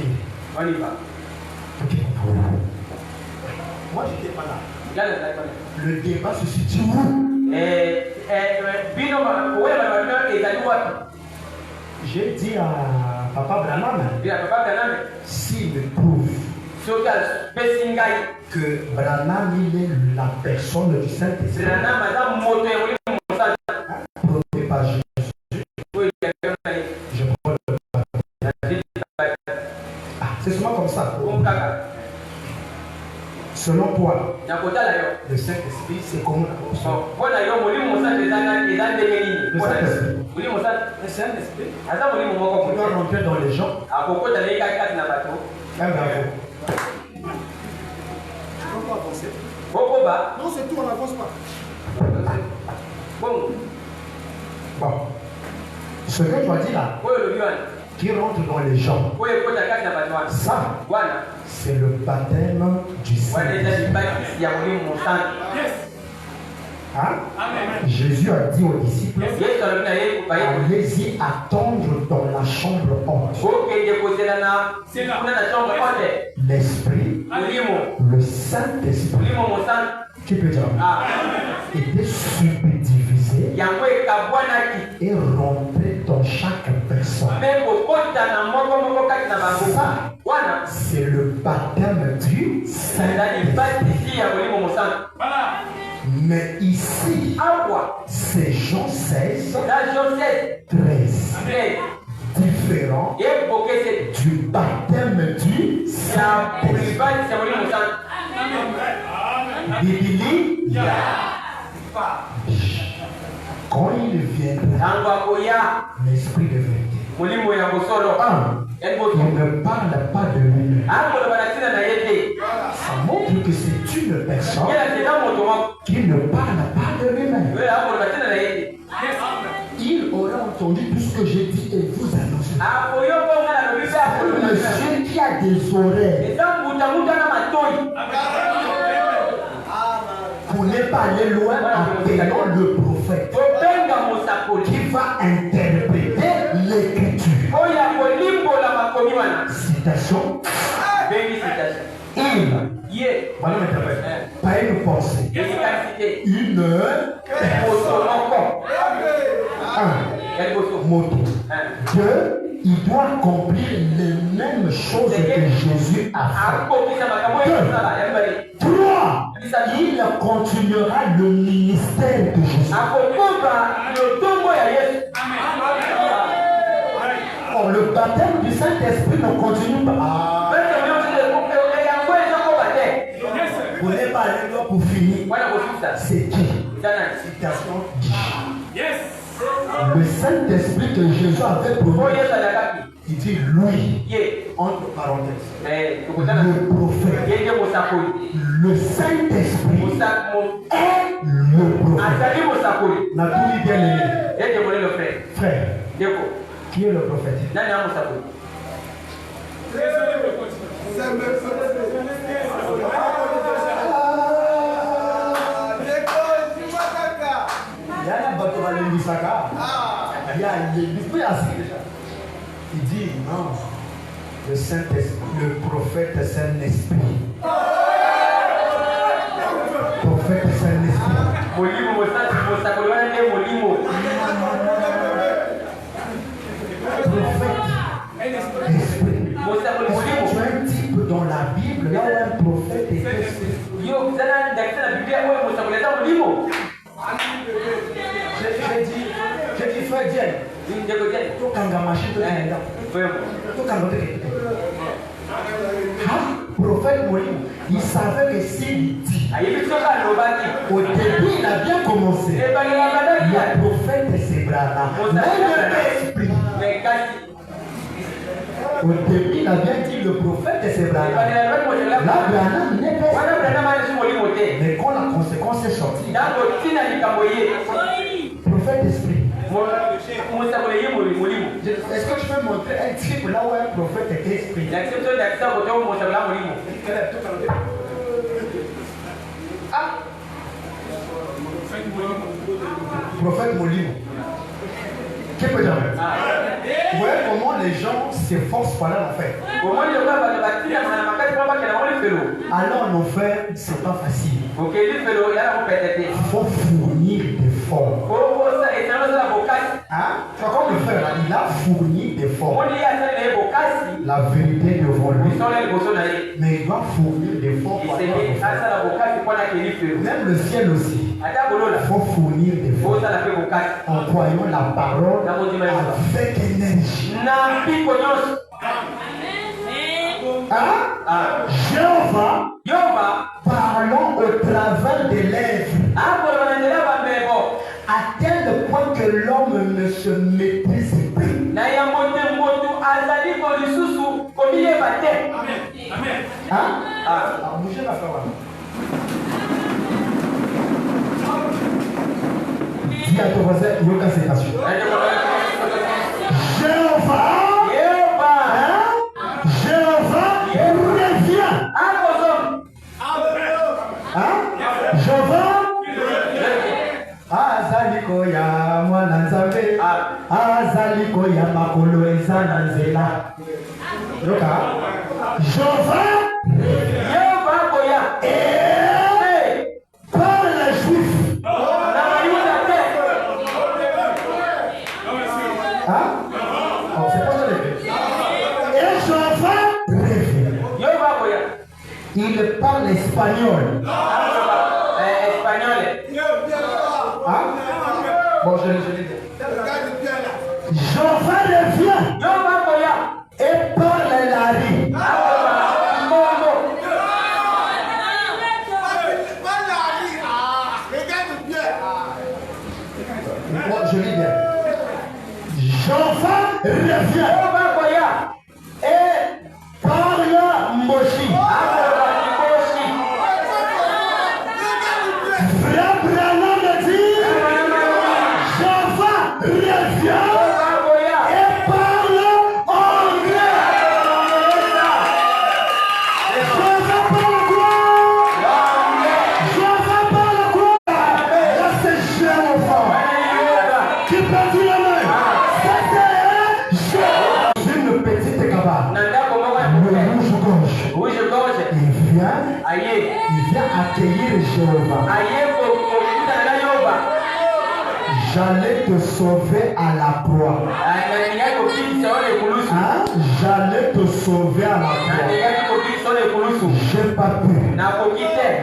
On y va. Ok. Moi, j'étais pas là. Le débat se situe où? J'ai dit à Papa Branham, s'il me prouve que Branham il est la personne du Saint-Esprit, prouvez pas Jésus, je prends le baptême. C'est seulement comme ça. Selon toi, le Saint-Esprit, c'est comment la personne? Le Saint-Esprit, on doit rentrer dans les gens. Un bravo. Tu peux pas avancer? Non, c'est tout, on n'avance pas. Bon. Ce que tu as dit là, qui rentre dans les gens, ça, c'est le baptême du Saint-Esprit. Hein? Jésus a dit aux disciples, allez-y attendre dans la chambre haute. L'Esprit, le Saint-Esprit, qui peut dire, était subdivisé et rentré dans chaque personne. Ça, c'est le baptême du Saint-Esprit. Mais ici, c'est Jean 16, 13. Différent du baptême du Saint-Esprit. Bibili, quand il viendra, l'Esprit de vérité. Il ne parle pas de lui-même. Ça montre que c'est une personne qui ne parle pas de lui-même. Il aurait entendu tout ce que j'ai dit et vous annoncez. Monsieur qui a des oreilles, pour ne pas aller loin, appelons le prophète qui va interpréter l'écriture. Citation. Voilà m'interprète. Pas une pensée. Une moto. 2. il doit accomplir les mêmes choses que Jésus a fait. 2. 3. Il continuera le ministère de Jésus. Or, le baptême du Saint-Esprit ne continue pas. Vous n'êtes pas allé là pour finir. C'est qui? Citation dit. Le Saint-Esprit que Jésus avait promis, il dit lui, entre parenthèses, le prophète. Le Saint-Esprit est le prophète. N'a tout dit bien aimé. Frère, qui est le prophète? Il dit non, le Saint-Esprit, le prophète c'est un esprit. Prophète c'est un esprit. Est-ce que tu as un type dans la Bible là où un prophète est esprit? J'ai dit frère Dieu, tout quand la machine tout prophète Moïse, il savait que s'il dit, au début il a bien commencé, le prophète c'est Branham, l'esprit. Au début il a bien dit le prophète c'est Branham. Là Branham n'est pas esprit. Mais quand la conséquence est sortie, prophète esprit. Est-ce que tu peux montrer un type là où un prophète était esprit? Prophète Molimo. Qui peut dire? Vous voyez comment les gens s'efforcent pour aller en enfer. Alors l'enfer, c'est pas facile. Il faut fournir d'efforts. Tu vois comme le frère là, il a fourni d'efforts. La vérité devant lui. Mais il doit fournir d'efforts pour aller en enfer. Même le ciel aussi. Il faut fournir d'efforts en croyant la parole avec énergie. Jéhovah, parlons au travers des lèvres, à tel point que l'homme ne se méprise plus. Bougez la parole. Dis à ton voisin, yoga c'est passion. Jéhovah, reviens. Jéhovah, azaliko ya mwana nzambe, azaliko ya makolo eza na nzela. Yoka, Jéhovah, koya. Par les Juifs. Il parle espagnol. Bon, je l'ai dit. Jéhovah revient et parle la rue. Bon, je lis bien. Jéhovah revient et parle Moshi. Il vient accueillir Jéhovah. J'allais te sauver à la croix. Hein? J'allais te sauver à la croix. J'ai pas pu.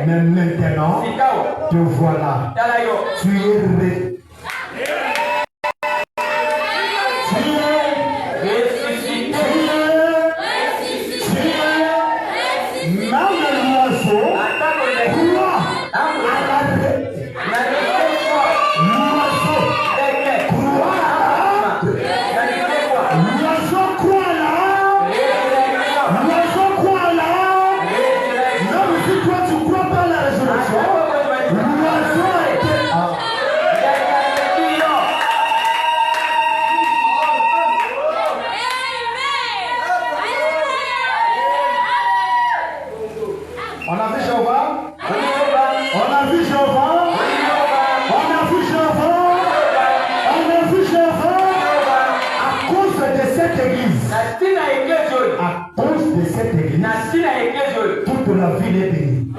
Mais maintenant, te voilà. Tu es toute la ville est bénie.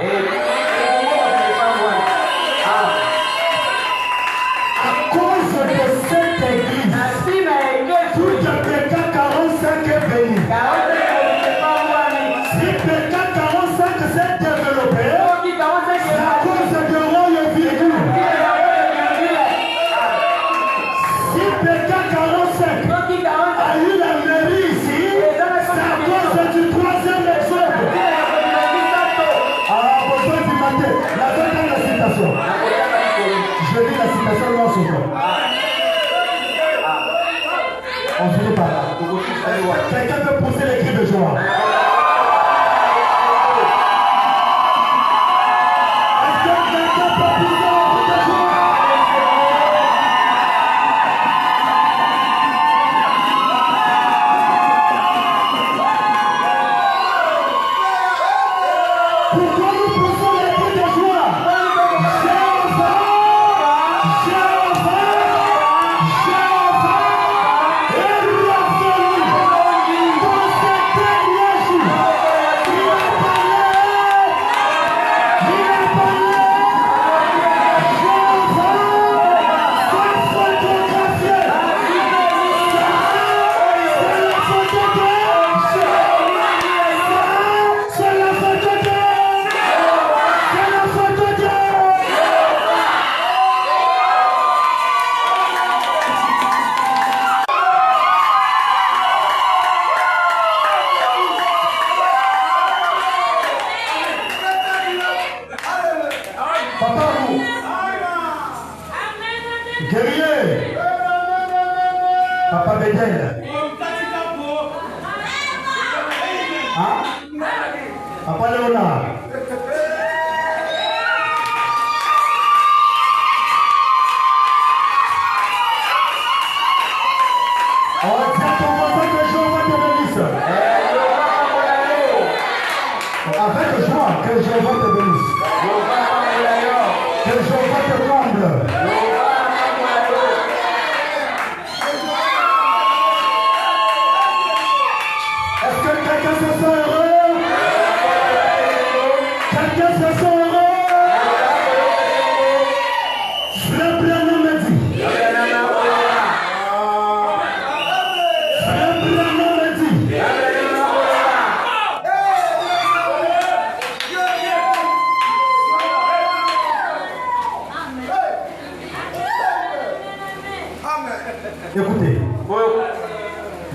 À cause de cette église, tout le PK 45 est béni. Si PK 45 s'est développé, c'est à cause de Royaume virgule. Si PK 45 a eu la mairie ici, c'est à cause du troisième exode. La deuxième la citation. Je lis la citation dans ce temps. On finit par là. Quelqu'un peut pousser les cris de joie. Est-ce que quelqu'un peut pousser les cris de joie? Pourquoi nous poussons les cris de joie? Guerrier, Papa Bédel, hein? Papa Léonard, on dit à ton voisin que Jéhovah te bénisse. Avec joie, que Jéhovah te bénisse. Que Jéhovah te comble. Écoutez,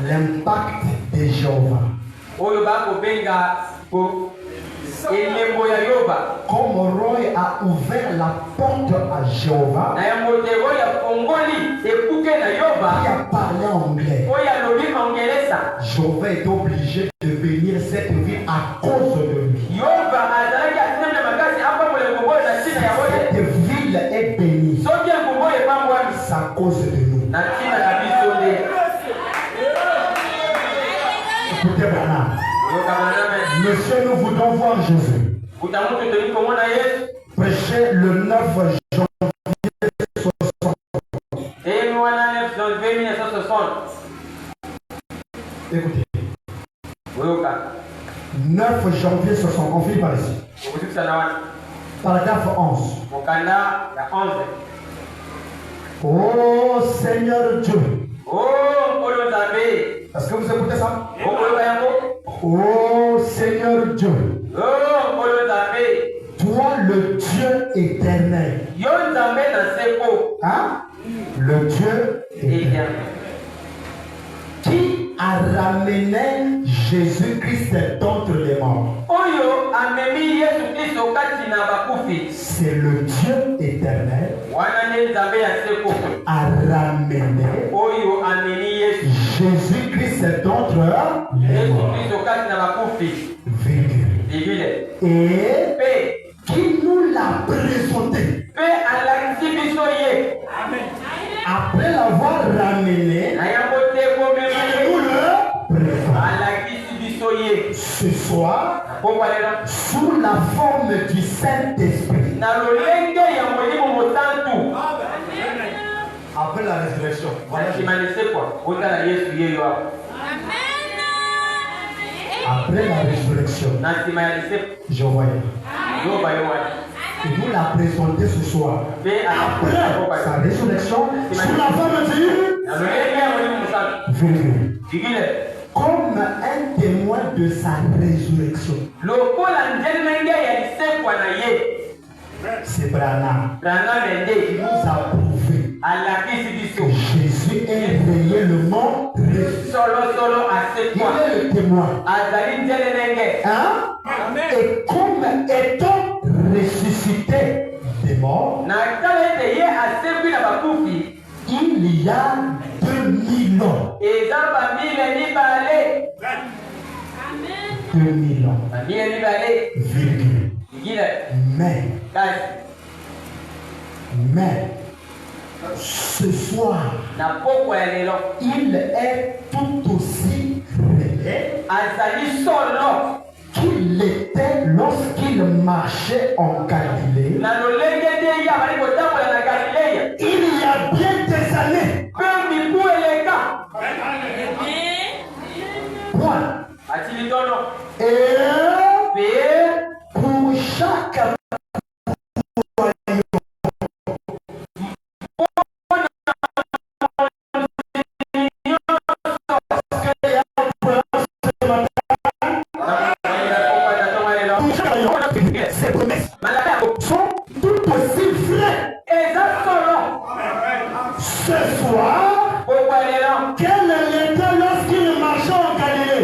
l'impact de Jéhovah. Comme Roy a ouvert la porte à Jéhovah, qui a parlé anglais, Jéhovah est obligé de venir cette ville à cause de lui. Cette ville est bénie. C'est à cause de nous. Écoutez, Branham. Monsieur, nous voulons voir Jésus. Prêcher le 9 janvier 1960. Écoutez. 9 janvier 60. On finit par ici. Paragraphe 11. Oh Seigneur Dieu. Est-ce que vous écoutez ça? Oh Seigneur Dieu. Toi le Dieu éternel. Hein? Le Dieu éternel. Qui a ramené Jésus-Christ d'entre les morts? C'est le Dieu éternel a ramené Jésus-Christ d'entre les morts. Virgule. Et qui nous l'a présenté. Après l'avoir ramené, il nous le présente. Ce soir, sous la forme du Saint-Esprit. Après la résurrection. Après la résurrection, je voyais. Il nous l'a présenté ce soir. Après sa résurrection, sous la forme du comme un témoin de sa résurrection. C'est Branham qui nous a prouvé que Jésus est réellement ressuscité. Il est le témoin. Hein? Et comme étant ressuscité des morts, il y a 2000 ans. 2000 ans. Virgule. Mais ce soir, il est tout aussi réel qu'il était lorsqu'il marchait en Galilée. Il y a bien des années. Point. Et pour chaque ces promesses sont tout aussi vraies. Ce soir, quel est l'état lorsqu'il marchait en Galilée?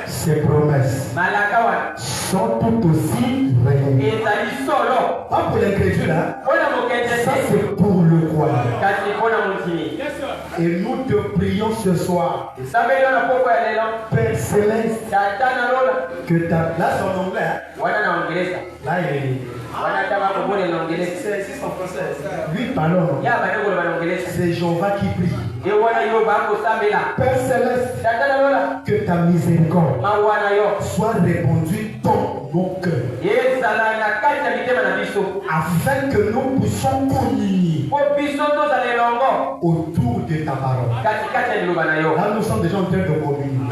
Ces promesses sont tout aussi réelles. Pas pour l'incrédule, hein? Ça c'est pour le croyant. Et nous te prions ce soir, Père Céleste, que ta place en anglais, hein? Là il est. C'est en français. Lui parlons. C'est Jéhovah qui prie. Père Céleste, que ta miséricorde soit répandue dans nos cœurs, afin que nous puissions communier autour de ta parole. Là nous sommes déjà en train de communier.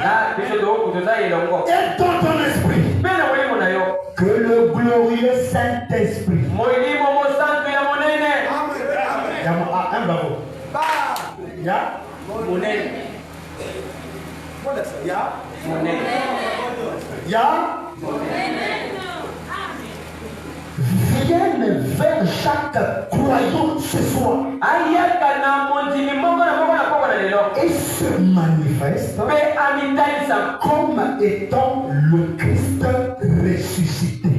Et dans ton esprit, que le glorieux Saint-Esprit, un bravo. Vienne vers chaque croyant ce soir et se manifeste comme étant le Christ ressuscité.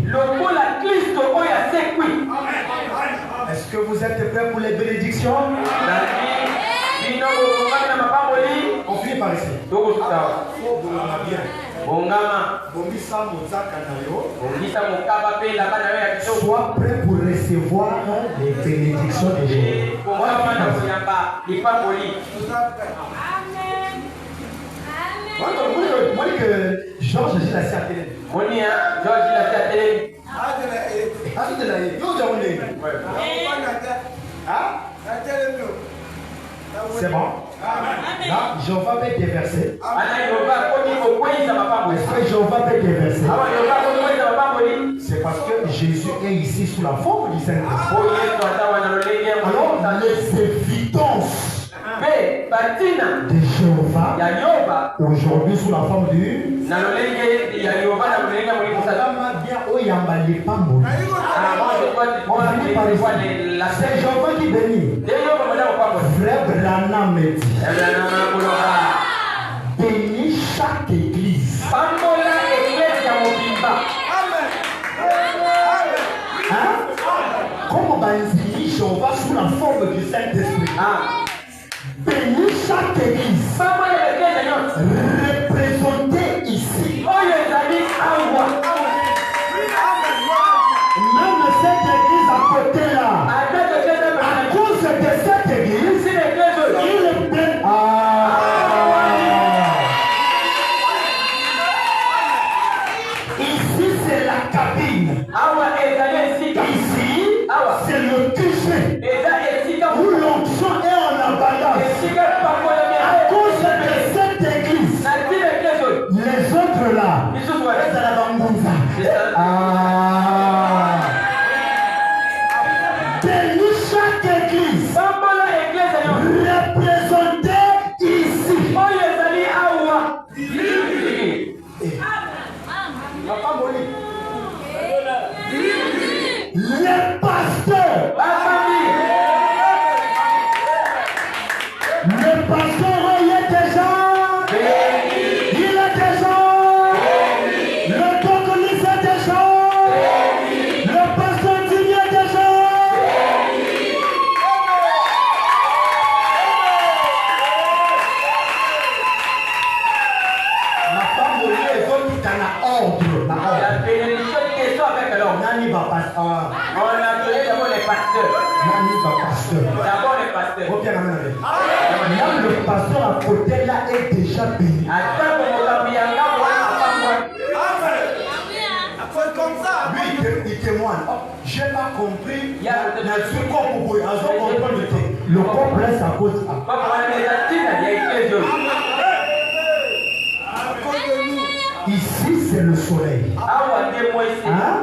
Est-ce que vous êtes prêts pour les bénédictions? On finit par ici. Sois prêt pour recevoir les bénédictions de Dieu. Moi, que Georges Gilles a télé. C'est bon? Là, Jéhovah va déverser. Est-ce que Jéhovah va déverser? C'est parce que Jésus est ici sous la forme du Saint-Esprit. Alors, les évidences de Jéhovah, aujourd'hui sous la forme du c'est Jéhovah qui bénit. Frère Branham me dit, bénis chaque église. Hein? Comment bénir Jéhovah sous la forme du Saint-Esprit? Bénis chaque église représentée ici. Même cette église à côté là, à cause de cette église, il est plein. Ici c'est la cabine. Ici c'est le QG où l'onction est en abondance. À cause de cette église, les autres là, c'est la bambouza. Bénis chaque église représentée ici. Les pasteurs. Le pasteur il est déjà. Il est déjà. Le docteur est déjà. Le pasteur Dieu est déjà. La femme de Dieu est comme qui en a ordre. Nani va pasteur. On a donné d'abord les pasteurs. Nani va pasteur. D'abord les pasteurs. Même le pasteur à côté là est déjà béni. Lui il témoigne. J'ai pas compris. Le complexe à cause. Ici c'est le soleil. Hein?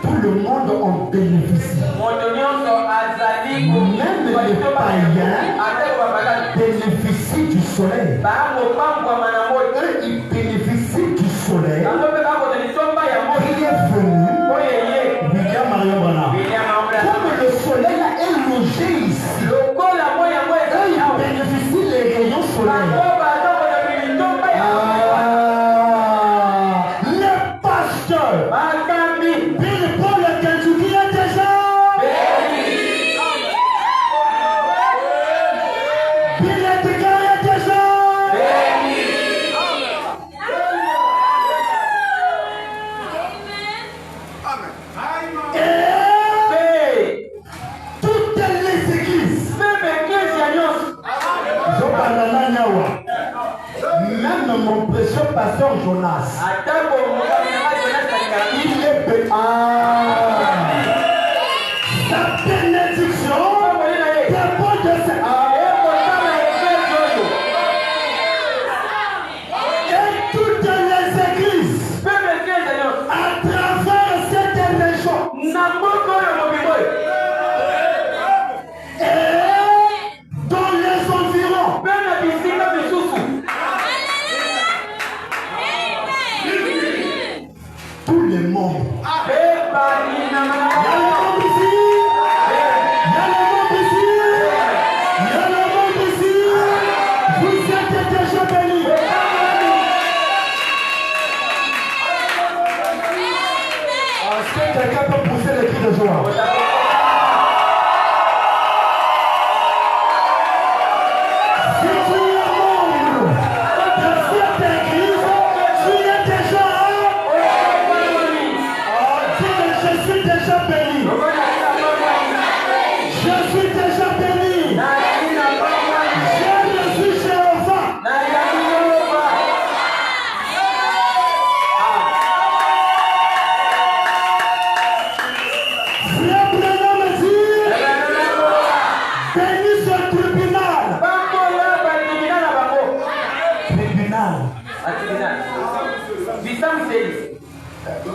Tout le monde en bénéficie. Même les païens bénéficient du soleil. Eux, ils bénéficient du soleil. Il est venu. William Marion Branham. Comme le soleil est logé ici, eux, ils bénéficient des rayons solaires. Même mon précieux pasteur Jonas, il est sa bénédiction dépend de sa et toutes les églises à travers cette région et dans les environs. Tous les membres. Il y a les membres ici. Il y a les membres ici. Il y a les membres ici. Vous êtes déjà bénis. Est-ce que quelqu'un peut pousser les cris de joie?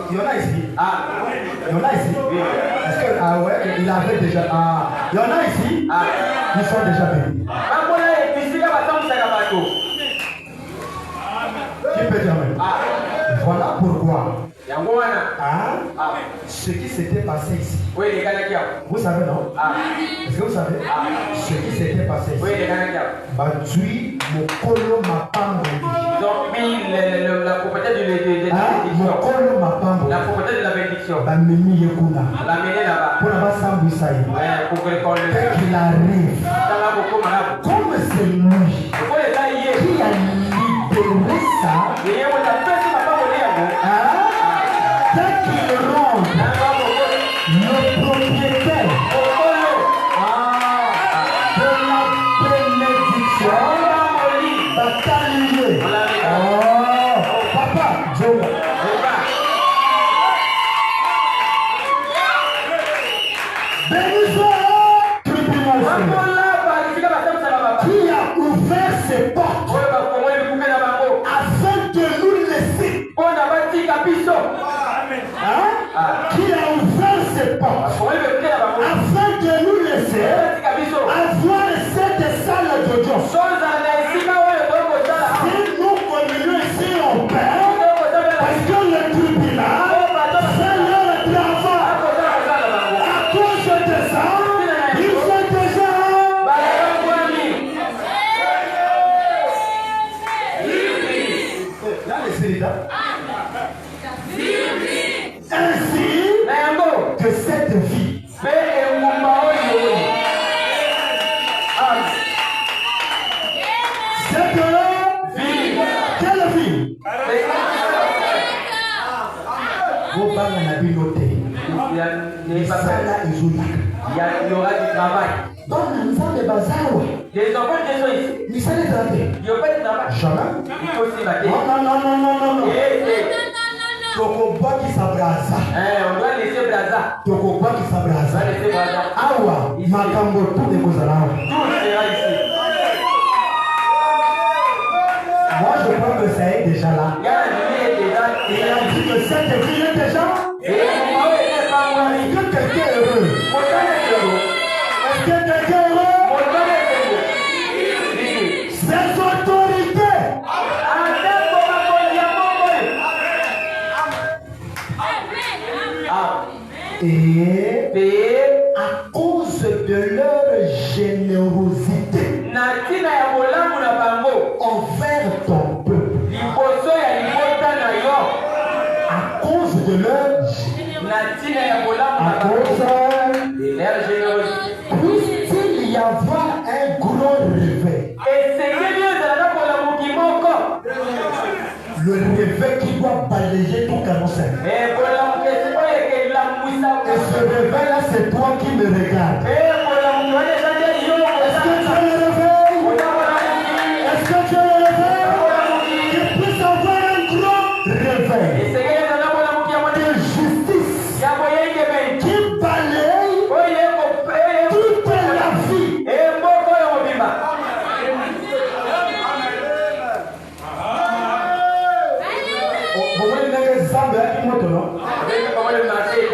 Il y en a ici. Il y en a ici. Est-ce que il avait déjà. Il y en a ici. Ils sont déjà bénis. peut dire amen? Voilà pourquoi. Hein? Ce qui s'était passé ici. Vous savez, non? Est-ce que vous savez? Ce qui s'était passé ici. Badui, Mokolo Mapambo. Ils ont mis la propriété de la bénédiction. Bamemi Yekuna. L'amener là-bas. Pour la Sambu Saï. Pour que l'école. Dès qu'il arrive, comme c'est lui qui a libéré ça, dès qu'il rentre, le propriétaire de la bénédiction va t'allumer. Oh, papa, Joe. Béni-soit, qui a ouvert ses portes afin de nous laisser. Qui a ouvert ses portes afin de nous laisser avoir cette salle de Dieu. Si nous communions ici en paix, parce que le tribunal fait leur travail. À cause de ça, il faut déjà. Là, les célibataires. Ainsi que cette vie. Cette vie. Quelle vie? Vos balles n'a pas noté. Il y aura du travail. Donc, nous avons des bazars. Les enfants qui sont ici, Nous sommes des travail. il n'y a pas de travail. Jamais. Il faut s'y battre. Non. Tokoba qui s'abrasa. On doit laisser Braza. Tokoba qui On s'abrasa. doit laisser Braza. Awa, makambo tout est kozala. Tout sera ici. Moi, je crois que ça est déjà là. Regarde, la vie est déjà. Il a dit que cette vie est déjà. Et mon mari n'est pas moi. Est-ce que quelqu'un est heureux? Mon frère est heureux. Est-ce que quelqu'un est heureux? Mon frère est heureux. Ces autorités. Et à cause de leur générosité envers ton peuple, à cause de leur puisse-t-il y avoir un gros réveil, le réveil qui doit balayer tout Canossin. Et ce réveil-là, c'est toi qui me regardes. Est-ce que tu as le réveil? Est-ce que tu as le réveil? Qu'il puisse avoir un grand réveil de justice qui balaye toute la vie.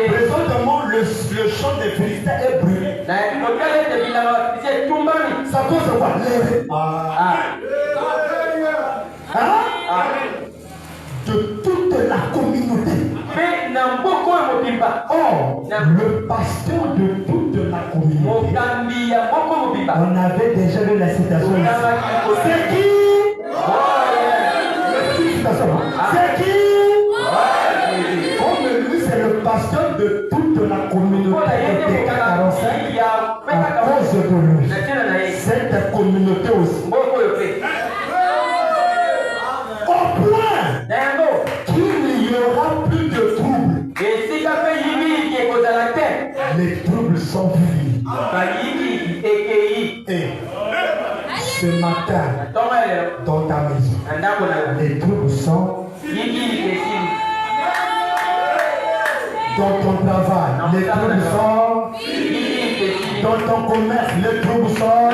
Présentement, le champ des Philistins est brûlé. Ça cause de quoi? De toute la communauté. Or, le pasteur de toute la communauté. On avait déjà vu la citation ici. C'est qui? C'est qui? Comme lui, c'est le pasteur de toute la communauté de TK45 à cause de lui. Cette communauté aussi. Au point qu'il n'y aura plus de troubles. Les troubles sont finis. Et ce matin, dans ta maison, les troubles sont dans ton travail, les troubles sont dans ton commerce, les troubles sont